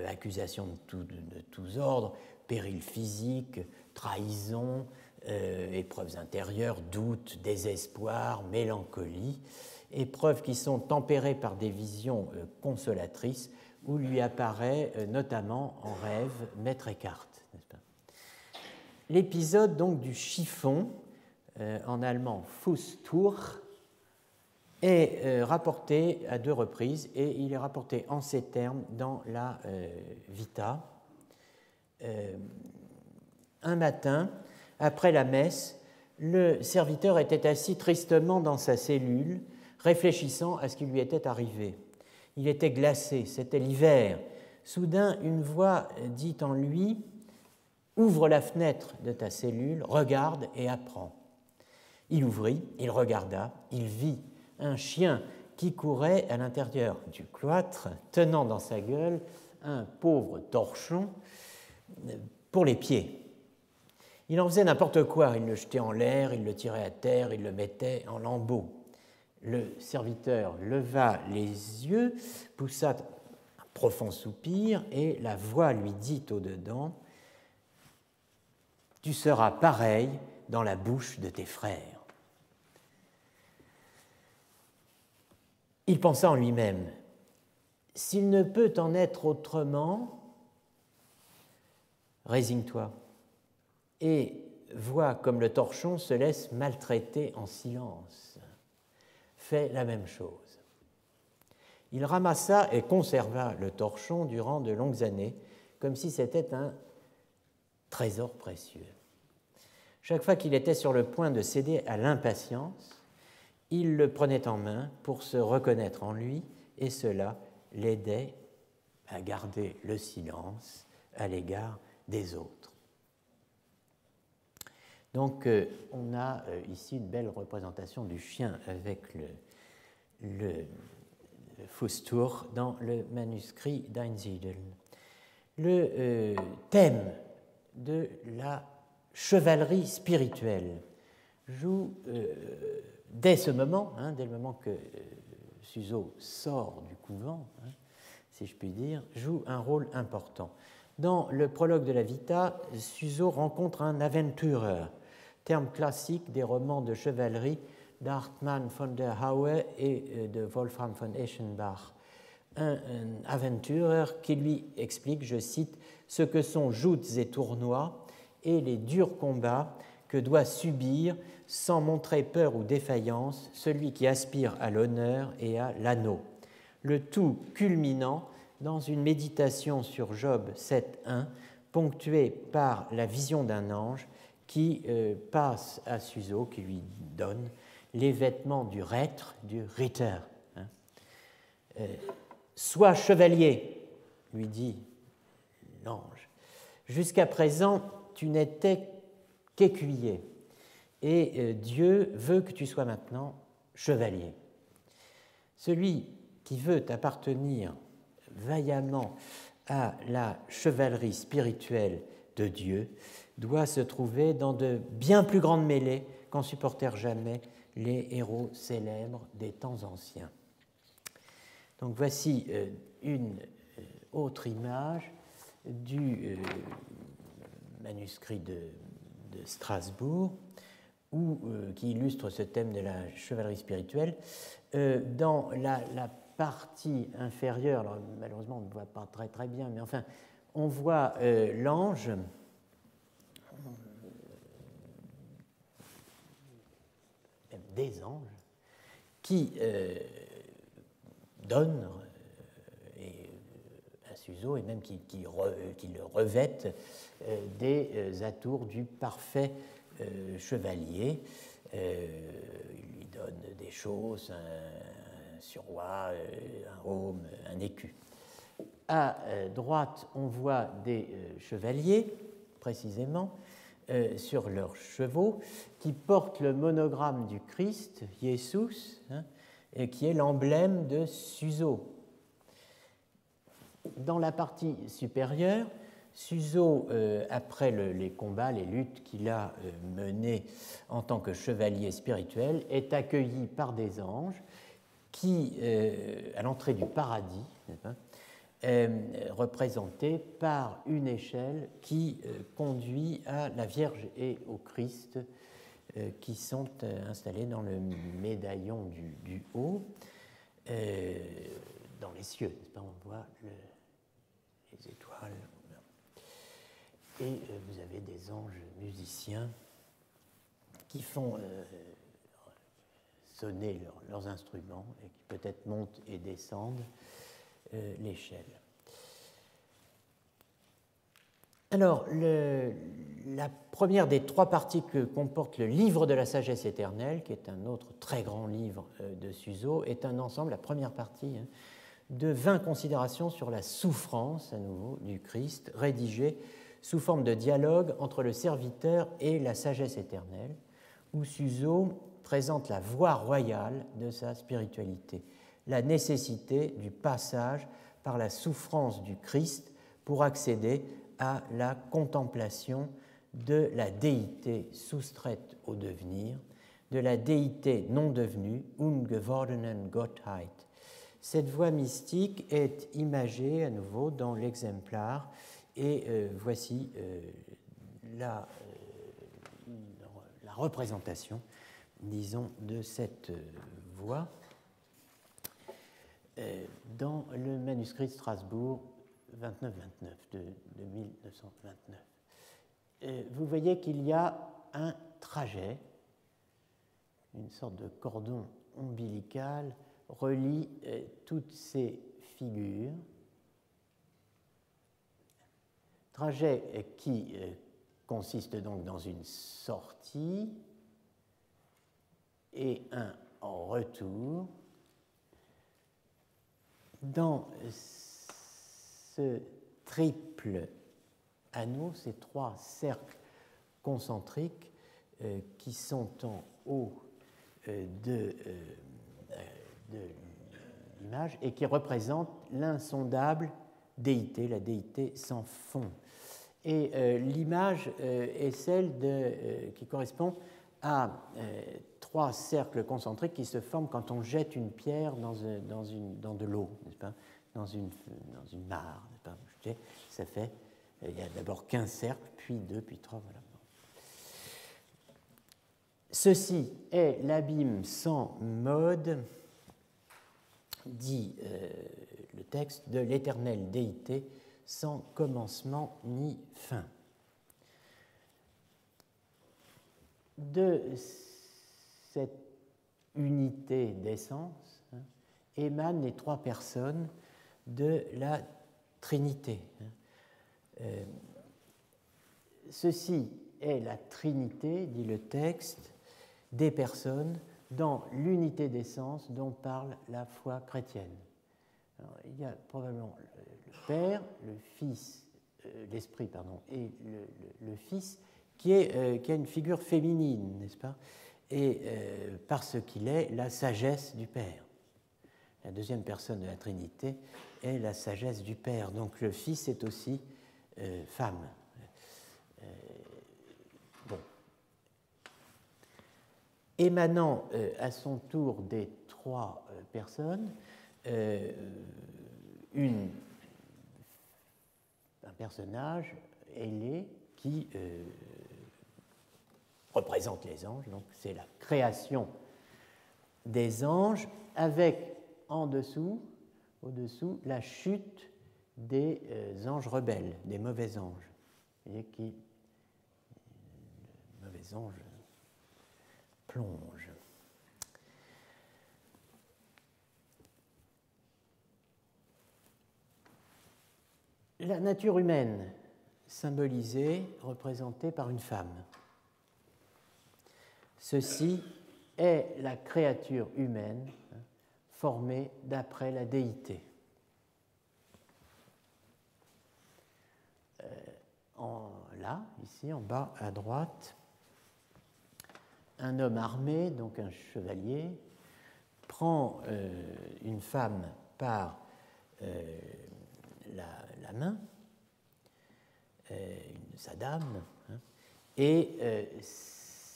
accusations de tous ordres, périls physiques, trahison, épreuves intérieures, doutes, désespoir, mélancolie, épreuves qui sont tempérées par des visions consolatrices où lui apparaît notamment en rêve Maître Eckhart. L'épisode donc du chiffon, en allemand Fußtuch, est rapporté à 2 reprises et il est rapporté en ces termes dans la Vita. Un matin, après la messe, le serviteur était assis tristement dans sa cellule, réfléchissant à ce qui lui était arrivé. Il était glacé, c'était l'hiver. Soudain, une voix dit en lui « Ouvre la fenêtre de ta cellule, regarde et apprends ». Il ouvrit, il regarda, il vit un chien qui courait à l'intérieur du cloître, tenant dans sa gueule un pauvre torchon pour les pieds. Il en faisait n'importe quoi, il le jetait en l'air, il le tirait à terre, il le mettait en lambeaux. Le serviteur leva les yeux, poussa un profond soupir, et la voix lui dit au-dedans « Tu seras pareil dans la bouche de tes frères. » Il pensa en lui-même « S'il ne peut en être autrement, résigne-toi et vois comme le torchon se laisse maltraiter en silence. Fais la même chose. » Il ramassa et conserva le torchon durant de longues années, comme si c'était un trésor précieux. Chaque fois qu'il était sur le point de céder à l'impatience, il le prenait en main pour se reconnaître en lui, et cela l'aidait à garder le silence à l'égard des autres. Donc, on a ici une belle représentation du chien avec le Fußtuch dans le manuscrit d'Einsiedeln. Le thème de la chevalerie spirituelle joue dès ce moment, dès le moment que Suso sort du couvent, si je puis dire, joue un rôle important. Dans le prologue de la Vita, Suso rencontre un Aventurer, terme classique des romans de chevalerie d'Hartmann von der Haue et de Wolfram von Eschenbach. Un Aventurer qui lui explique, je cite, ce que sont joutes et tournois et les durs combats que doit subir, sans montrer peur ou défaillance, celui qui aspire à l'honneur et à l'anneau. Le tout culminant dans une méditation sur Job 7.1, ponctuée par la vision d'un ange qui passe à Suso, qui lui donne les vêtements du reître, du Ritter. Sois chevalier, lui dit l'ange. Jusqu'à présent, tu n'étais qu'écuyer, et Dieu veut que tu sois maintenant chevalier. Celui qui veut appartenir vaillamment à la chevalerie spirituelle de Dieu doit se trouver dans de bien plus grandes mêlées qu'en supportèrent jamais les héros célèbres des temps anciens. Donc voici une autre image du manuscrit de de Strasbourg, qui illustre ce thème de la chevalerie spirituelle. Dans la partie inférieure, alors malheureusement on ne voit pas très bien, mais enfin, on voit l'ange même des anges qui donnent à Suso et même qui le revêtent des atours du parfait chevalier. Il lui donne des choses, un surroi, un aume, un écu. À droite, on voit des chevaliers, précisément, sur leurs chevaux, qui portent le monogramme du Christ, Jesus, qui est l'emblème de Suso. Dans la partie supérieure, Suso, après les combats, les luttes qu'il a menées en tant que chevalier spirituel, est accueilli par des anges qui, à l'entrée du paradis, représentés par une échelle qui conduit à la Vierge et au Christ qui sont installés dans le médaillon du haut, dans les cieux. On voit les étoiles. Et vous avez des anges musiciens qui font sonner leurs instruments et qui peut-être montent et descendent l'échelle. Alors, la première des trois parties que comporte le livre de la sagesse éternelle, qui est un autre très grand livre de Suso, est un ensemble, la première partie, de 20 considérations sur la souffrance, à nouveau, du Christ, rédigée sous forme de dialogue entre le serviteur et la sagesse éternelle, où Suso présente la voie royale de sa spiritualité, la nécessité du passage par la souffrance du Christ pour accéder à la contemplation de la déité soustraite au devenir, de la déité non devenue, ungewordenen Gottheit. Cette voie mystique est imagée à nouveau dans l'exemplaire et voici la représentation, disons, de cette voie dans le manuscrit de Strasbourg 29-29 de 1929. Vous voyez qu'il y a un trajet, une sorte de cordon ombilical relie toutes ces figures. Trajet qui consiste donc dans une sortie et un retour. Dans ce triple anneau, ces trois cercles concentriques qui sont en haut de l'image et qui représentent l'insondable déité, la déité sans fond. Et l'image est celle qui correspond à trois cercles concentriques qui se forment quand on jette une pierre dans de l'eau, n'est-ce pas, dans une mare, n'est-ce pas. Ça fait, il y a d'abord 15 cercles, puis 2, puis 3, voilà. Ceci est l'abîme sans mode, dit le texte, de l'éternelle déité sans commencement ni fin. De cette unité d'essence émanent les trois personnes de la Trinité. Ceci est la Trinité, dit le texte, des personnes dans l'unité d'essence dont parle la foi chrétienne. Alors, il y a probablement le Père, le Fils, l'Esprit, pardon, et le Fils, qui a une figure féminine, n'est-ce pas? Et parce qu'il est la sagesse du Père. La deuxième personne de la Trinité est la sagesse du Père. Donc le Fils est aussi femme. Bon. Émanant à son tour des trois personnes, un personnage ailé qui représente les anges. Donc c'est la création des anges avec au-dessous, la chute des anges rebelles, des mauvais anges. Vous voyez qui le mauvais ange plonge. La nature humaine, symbolisée, représentée par une femme. Ceci est la créature humaine formée d'après la déité. Là, ici, en bas à droite, un homme armé, donc un chevalier, prend une femme par la main, sa dame, et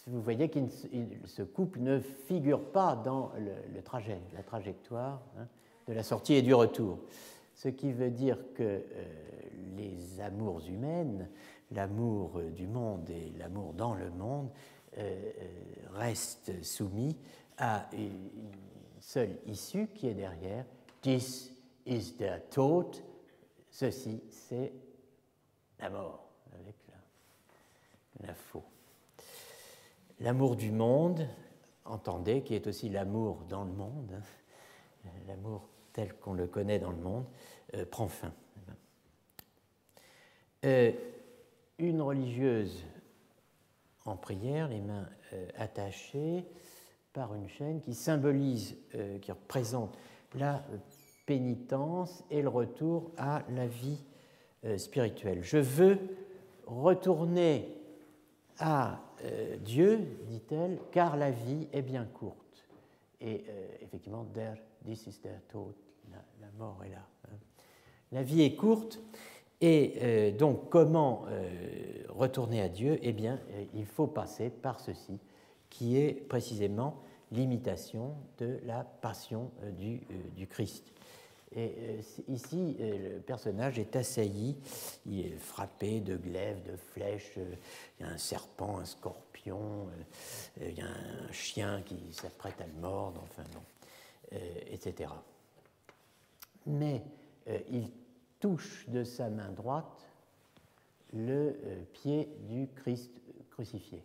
vous voyez que ce couple ne figure pas dans le trajet, la trajectoire de la sortie et du retour. Ce qui veut dire que les amours humaines, l'amour du monde et l'amour dans le monde, restent soumis à une seule issue qui est derrière. This is the Tod. Ceci, c'est la mort, avec la faux. L'amour du monde, entendez, qui est aussi l'amour dans le monde, l'amour tel qu'on le connaît dans le monde, prend fin. Une religieuse en prière, les mains attachées par une chaîne qui symbolise, qui représente la pénitence et le retour à la vie spirituelle. Je veux retourner à Dieu, dit-elle, car la vie est bien courte. Et effectivement, this is the Tod, la mort est là. La vie est courte, et donc comment retourner à Dieu? Eh bien, il faut passer par ceci, qui est précisément l'imitation de la passion du Christ. Et ici, le personnage est assailli, il est frappé de glaives, de flèches, il y a un serpent, un scorpion, il y a un chien qui s'apprête à le mordre, enfin bon, etc. Mais il touche de sa main droite le pied du Christ crucifié.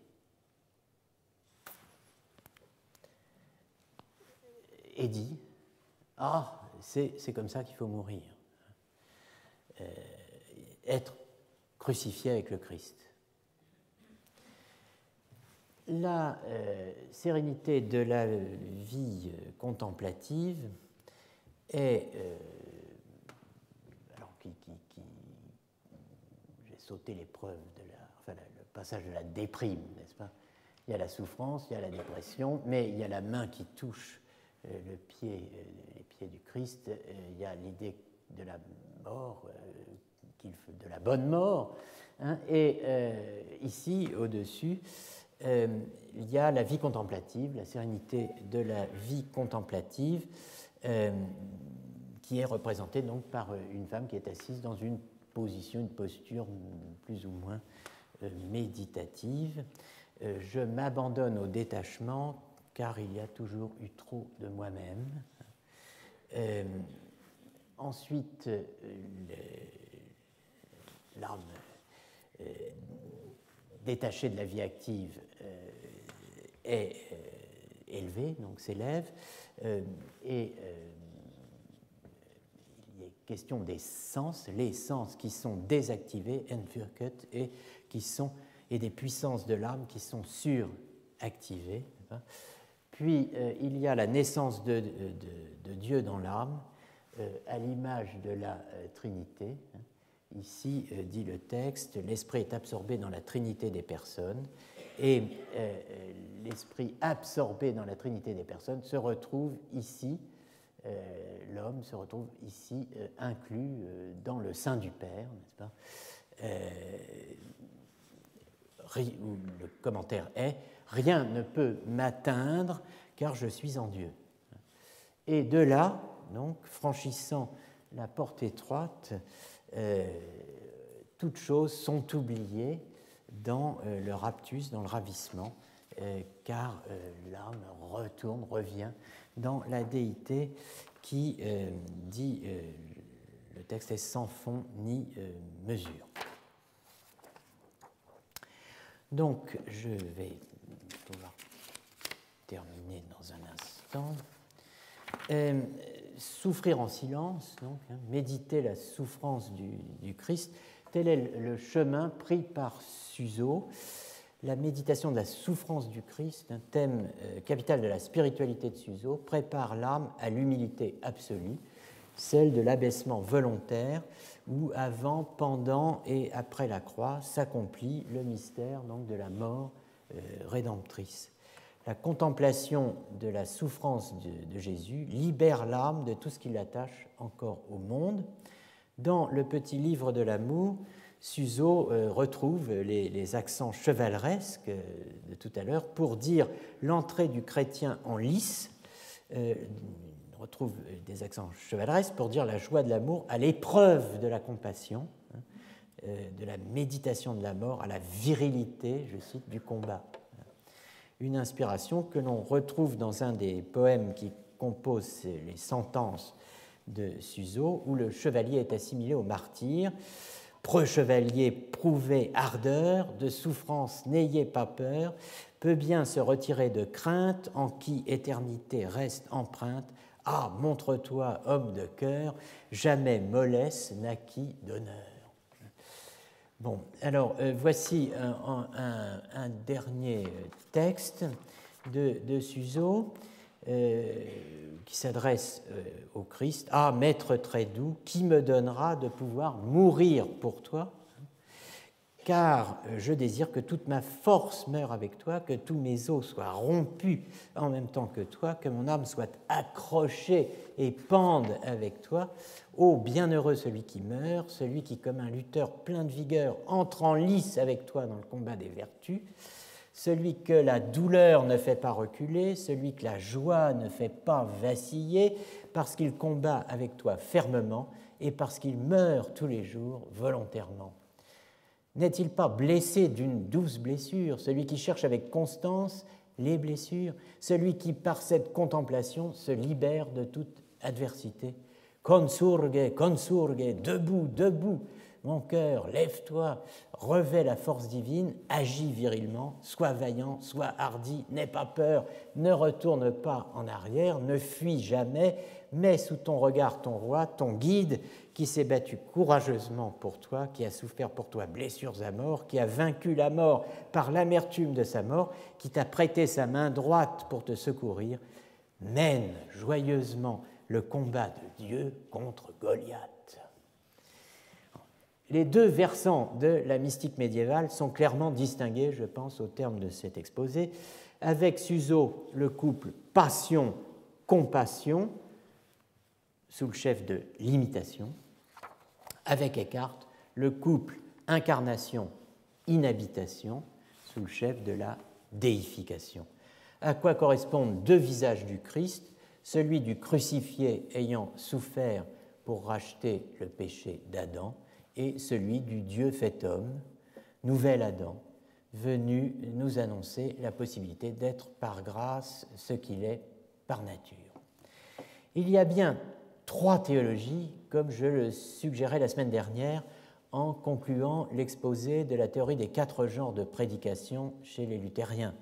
Et dit, ah, c'est comme ça qu'il faut mourir. Être crucifié avec le Christ. La sérénité de la vie contemplative est, alors j'ai sauté l'épreuve le passage de la déprime, n'est-ce pas? Il y a la souffrance, il y a la dépression, mais il y a la main qui touche les pieds du Christ, il y a l'idée de la mort, de la bonne mort, et ici, au-dessus, il y a la vie contemplative, la sérénité de la vie contemplative, qui est représentée donc par une femme qui est assise dans une posture plus ou moins méditative. Je m'abandonne au détachement, car il y a toujours eu trop de moi-même. Ensuite, l'âme détachée de la vie active est élevée, donc s'élève, et il est question des sens, les sens qui sont désactivés, entwürket, et des puissances de l'âme qui sont suractivées. Puis il y a la naissance de Dieu dans l'âme, à l'image de la Trinité. Ici, dit le texte, l'esprit est absorbé dans la Trinité des personnes, et l'esprit absorbé dans la Trinité des personnes se retrouve ici, l'homme se retrouve ici inclus dans le sein du Père, n'est-ce pas? Où le commentaire est « Rien ne peut m'atteindre, car je suis en Dieu ». Et de là, donc, franchissant la porte étroite, toutes choses sont oubliées dans le raptus, dans le ravissement, car l'âme revient dans la déité qui dit, le texte est sans fond ni mesure. Donc, je vais pouvoir terminer dans un instant. Souffrir en silence, donc, méditer la souffrance du Christ, tel est le chemin pris par Suso. La méditation de la souffrance du Christ, un thème capital de la spiritualité de Suso, prépare l'âme à l'humilité absolue, celle de l'abaissement volontaire, où avant, pendant et après la croix s'accomplit le mystère donc, de la mort rédemptrice. La contemplation de la souffrance de Jésus libère l'âme de tout ce qui l'attache encore au monde. Dans le petit livre de l'amour, Suso retrouve les accents chevaleresques de tout à l'heure pour dire l'entrée du chrétien en lice, retrouve des accents chevaleresques pour dire la joie de l'amour à l'épreuve de la compassion, de la méditation de la mort à la virilité, je cite, du combat. Une inspiration que l'on retrouve dans un des poèmes qui composent les sentences de Suso, où le chevalier est assimilé au martyr. Preux chevalier, prouvez ardeur, de souffrance n'ayez pas peur, peut bien se retirer de crainte, en qui éternité reste empreinte. Ah, montre-toi homme de cœur, jamais mollesse naquit d'honneur. Bon, alors voici un dernier texte de Suso qui s'adresse au Christ. Ah, maître très doux, qui me donnera de pouvoir mourir pour toi? Car je désire que toute ma force meure avec toi, que tous mes os soient rompus en même temps que toi, que mon âme soit accrochée et pende avec toi. Ô bienheureux celui qui meurt, celui qui, comme un lutteur plein de vigueur, entre en lice avec toi dans le combat des vertus, celui que la douleur ne fait pas reculer, celui que la joie ne fait pas vaciller, parce qu'il combat avec toi fermement et parce qu'il meurt tous les jours volontairement. N'est-il pas blessé d'une douce blessure, celui qui cherche avec constance les blessures, celui qui, par cette contemplation, se libère de toute adversité? Consurge, debout, debout, mon cœur, lève-toi, revêt la force divine, agis virilement, sois vaillant, sois hardi, n'aie pas peur, ne retourne pas en arrière, ne fuis jamais, mets sous ton regard ton roi, ton guide, qui s'est battu courageusement pour toi, qui a souffert pour toi blessures à mort, qui a vaincu la mort par l'amertume de sa mort, qui t'a prêté sa main droite pour te secourir, mène joyeusement le combat de Dieu contre Goliath. Les deux versants de la mystique médiévale sont clairement distingués, je pense, au terme de cet exposé. Avec Suso, le couple passion-compassion, sous le chef de l'imitation. Avec Eckhart, le couple incarnation-inhabitation, sous le chef de la déification. À quoi correspondent deux visages du Christ, celui du crucifié ayant souffert pour racheter le péché d'Adam, et celui du Dieu fait homme, nouvel Adam, venu nous annoncer la possibilité d'être par grâce ce qu'il est par nature. Il y a bien trois théologies, comme je le suggérais la semaine dernière en concluant l'exposé de la théorie des 4 genres de prédication chez les luthériens: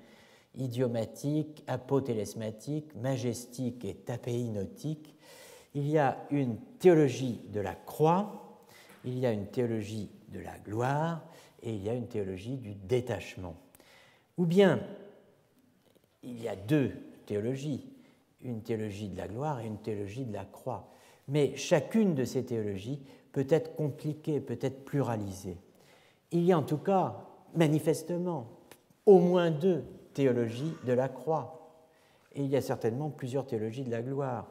idiomatique, apotélesmatique, majestique et tapéinotique. Il y a une théologie de la croix, il y a une théologie de la gloire et il y a une théologie du détachement. Ou bien, il y a deux théologies, une théologie de la gloire et une théologie de la croix. Mais chacune de ces théologies peut être compliquée, peut être pluralisée. Il y a en tout cas, manifestement, au moins deux théologies de la croix. Et il y a certainement plusieurs théologies de la gloire,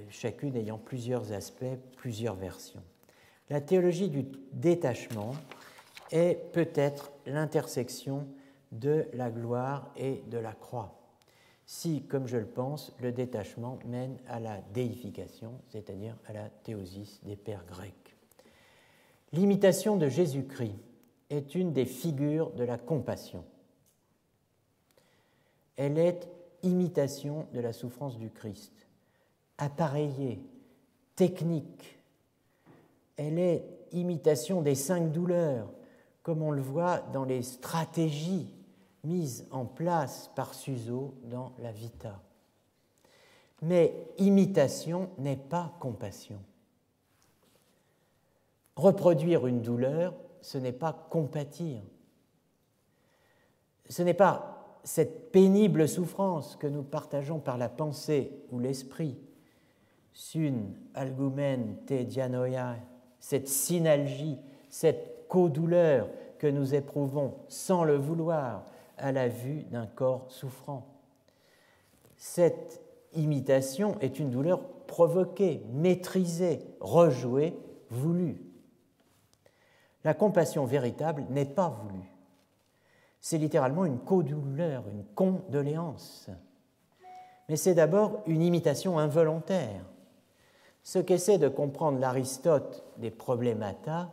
chacune ayant plusieurs aspects, plusieurs versions. La théologie du détachement est peut-être l'intersection de la gloire et de la croix. Si, comme je le pense, le détachement mène à la déification, c'est-à-dire à la théosis des pères grecs. L'imitation de Jésus-Christ est une des figures de la compassion. Elle est imitation de la souffrance du Christ, appareillée, technique. Elle est imitation des 5 douleurs, comme on le voit dans les stratégies mises en place par Suso dans la Vita. Mais imitation n'est pas compassion. Reproduire une douleur, ce n'est pas compatir. Ce n'est pas cette pénible souffrance que nous partageons par la pensée ou l'esprit, sun algumen te dianoia, cette synalgie, cette codouleur que nous éprouvons sans le vouloir à la vue d'un corps souffrant. Cette imitation est une douleur provoquée, maîtrisée, rejouée, voulue. La compassion véritable n'est pas voulue. C'est littéralement une codouleur, une condoléance. Mais c'est d'abord une imitation involontaire. Ce qu'essaie de comprendre l'Aristote des Problemata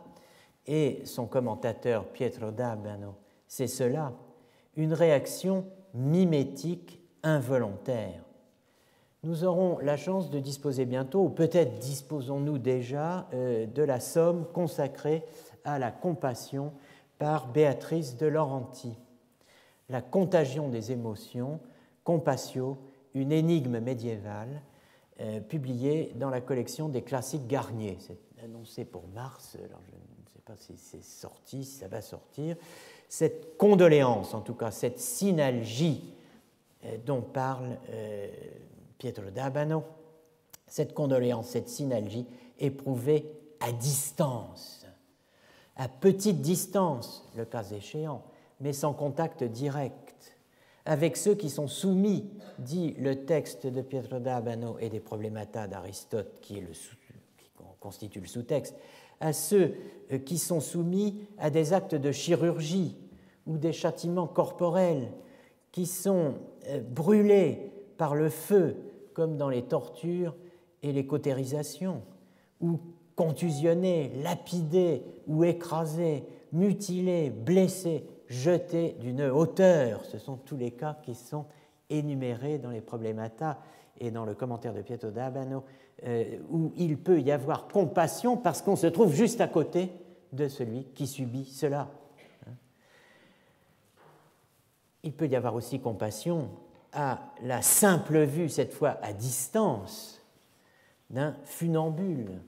et son commentateur Pietro d'Abano, c'est cela, une réaction mimétique involontaire. Nous aurons la chance de disposer bientôt, ou peut-être disposons-nous déjà, de la somme consacrée à la compassion par Béatrice de Laurenti. La contagion des émotions, Compassio, une énigme médiévale, publiée dans la collection des classiques Garnier. C'est annoncé pour mars, alors je ne sais pas si c'est sorti, si ça va sortir. Cette condoléance, en tout cas, cette synalgie dont parle Pietro d'Abano, cette condoléance, cette synalgie éprouvée à distance, à petite distance, le cas échéant, mais sans contact direct, avec ceux qui sont soumis, dit le texte de Pietro d'Abano et des Problemata d'Aristote, qui constitue le sous-texte, à ceux qui sont soumis à des actes de chirurgie ou des châtiments corporels, qui sont brûlés par le feu, comme dans les tortures et les cautérisations, ou contusionnés, lapidés ou écrasés, mutilés, blessés, jetés d'une hauteur. Ce sont tous les cas qui sont énumérés dans les Problemata et dans le commentaire de Pietro d'Abano, où il peut y avoir compassion parce qu'on se trouve juste à côté de celui qui subit cela. Il peut y avoir aussi compassion à la simple vue, cette fois à distance, d'un funambule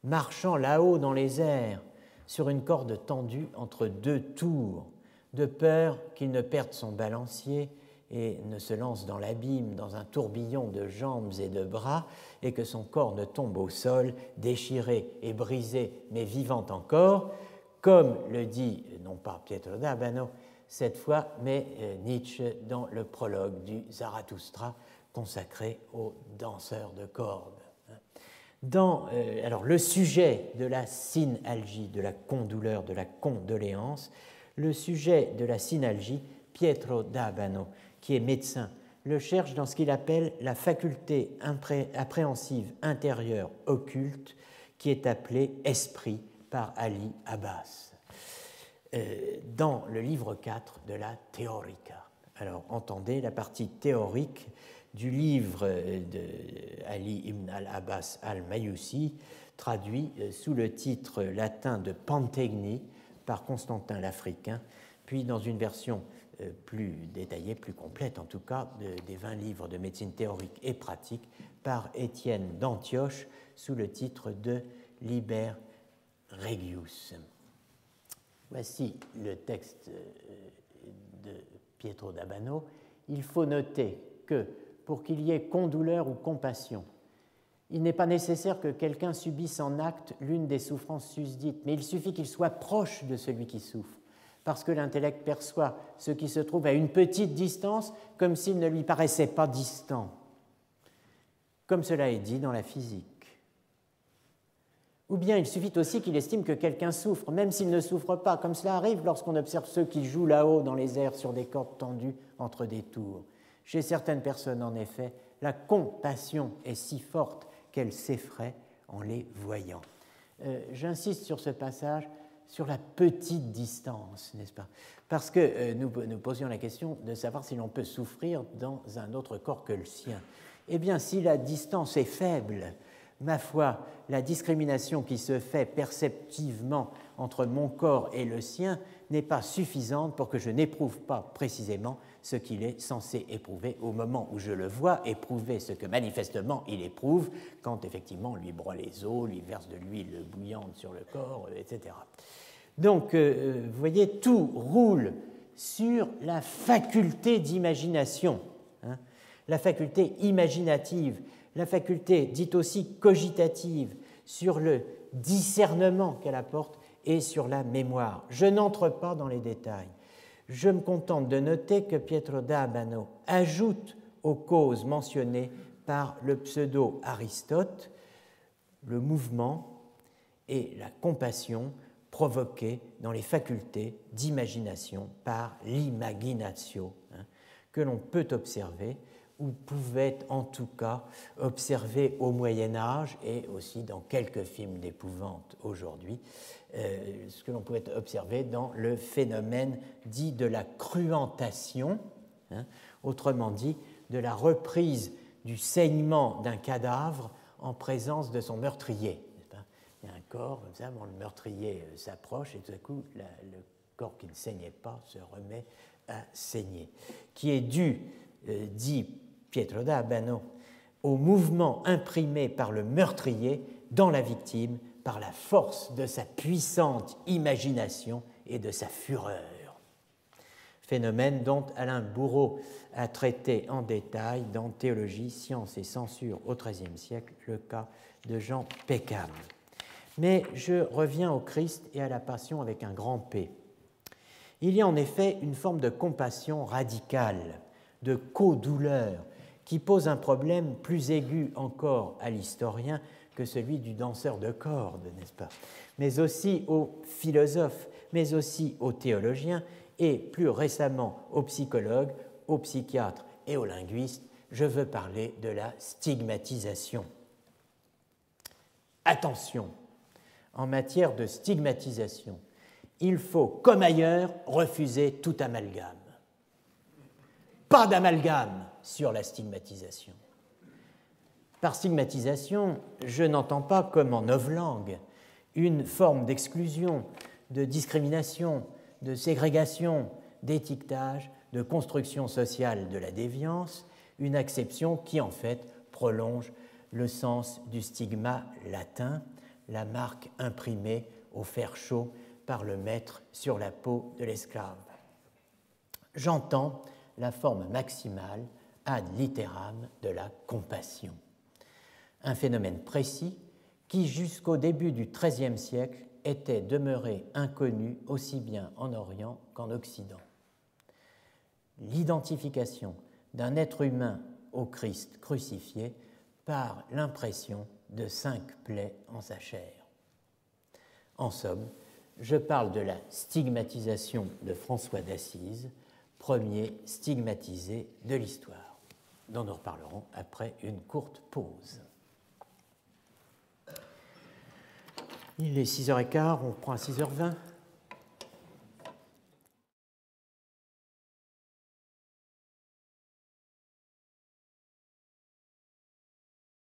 marchant là-haut dans les airs sur une corde tendue entre 2 tours, de peur qu'il ne perde son balancier et ne se lance dans l'abîme, dans un tourbillon de jambes et de bras, et que son corps ne tombe au sol, déchiré et brisé, mais vivant encore, comme le dit, non pas Pietro d'Abano, cette fois, mais Nietzsche dans le prologue du Zarathustra consacré aux danseurs de cordes. Alors, le sujet de la synalgie, de la condouleur, de la condoléance, le sujet de la synalgie, Pietro d'Abano, qui est médecin, le cherche dans ce qu'il appelle la faculté appréhensive intérieure occulte, qui est appelée esprit par Ali Abbas, dans le livre 4 de la Theorica. Alors, entendez la partie théorique du livre de Ali ibn al-Abbas al-Mayusi, traduit sous le titre latin de Pantegni par Constantin l'Africain, puis dans une version plus détaillée, plus complète en tout cas, des 20 livres de médecine théorique et pratique par Étienne d'Antioche sous le titre de Liber Regius. Voici le texte de Pietro d'Abano. Il faut noter que pour qu'il y ait condouleur ou compassion, il n'est pas nécessaire que quelqu'un subisse en acte l'une des souffrances susdites, mais il suffit qu'il soit proche de celui qui souffre, parce que l'intellect perçoit ce qui se trouve à une petite distance comme s'il ne lui paraissait pas distant, comme cela est dit dans la physique. Ou bien il suffit aussi qu'il estime que quelqu'un souffre, même s'il ne souffre pas, comme cela arrive lorsqu'on observe ceux qui jouent là-haut dans les airs sur des cordes tendues entre des tours. Chez certaines personnes, en effet, la compassion est si forte qu'elle s'effraie en les voyant. J'insiste sur ce passage, sur la petite distance, n'est-ce pas? Parce que nous posions la question de savoir si l'on peut souffrir dans un autre corps que le sien. Eh bien, si la distance est faible, ma foi, la discrimination qui se fait perceptivement entre mon corps et le sien n'est pas suffisante pour que je n'éprouve pas précisément ce qu'il est censé éprouver au moment où je le vois éprouver ce que manifestement il éprouve quand effectivement on lui broie les os, lui verse de l'huile bouillante sur le corps, etc. Donc, vous voyez, tout roule sur la faculté d'imagination, hein, la faculté imaginative, la faculté dite aussi cogitative, sur le discernement qu'elle apporte et sur la mémoire. Je n'entre pas dans les détails. Je me contente de noter que Pietro da Abano ajoute aux causes mentionnées par le pseudo-Aristote le mouvement et la compassion provoquées dans les facultés d'imagination par l'imaginatio, hein, que l'on peut observer ou pouvait en tout cas observer au Moyen-Âge et aussi dans quelques films d'épouvante aujourd'hui, ce que l'on pouvait observer dans le phénomène dit de la cruentation, hein, autrement dit de la reprise du saignement d'un cadavre en présence de son meurtrier. Il y a un corps, comme ça, bon, le meurtrier s'approche et tout à coup, le corps qui ne saignait pas se remet à saigner, qui est dû, dit Pietro da Abano, au mouvement imprimé par le meurtrier dans la victime par la force de sa puissante imagination et de sa fureur. Phénomène dont Alain Bourreau a traité en détail dans Théologie, Science et Censure au XIIIe siècle, le cas de Jean Peckham. Mais je reviens au Christ et à la passion avec un grand P. Il y a en effet une forme de compassion radicale, de co-douleur, qui pose un problème plus aigu encore à l'historien que celui du danseur de cordes, n'est-ce pas? Mais aussi aux philosophes, mais aussi aux théologiens et plus récemment aux psychologues, aux psychiatres et aux linguistes. Je veux parler de la stigmatisation. Attention! En matière de stigmatisation, il faut, comme ailleurs, refuser tout amalgame. Pas d'amalgame sur la stigmatisation. Par stigmatisation, je n'entends pas, comme en novlangue, une forme d'exclusion, de discrimination, de ségrégation, d'étiquetage, de construction sociale de la déviance, une acception qui, en fait, prolonge le sens du stigma latin, la marque imprimée au fer chaud par le maître sur la peau de l'esclave. J'entends la forme maximale ad litteram de la compassion, un phénomène précis qui, jusqu'au début du XIIIe siècle, était demeuré inconnu aussi bien en Orient qu'en Occident. L'identification d'un être humain au Christ crucifié par l'impression de 5 plaies en sa chair. En somme, je parle de la stigmatisation de François d'Assise, premier stigmatisé de l'histoire, dont nous reparlerons après une courte pause. Il est 6h15, on reprend à 6h20.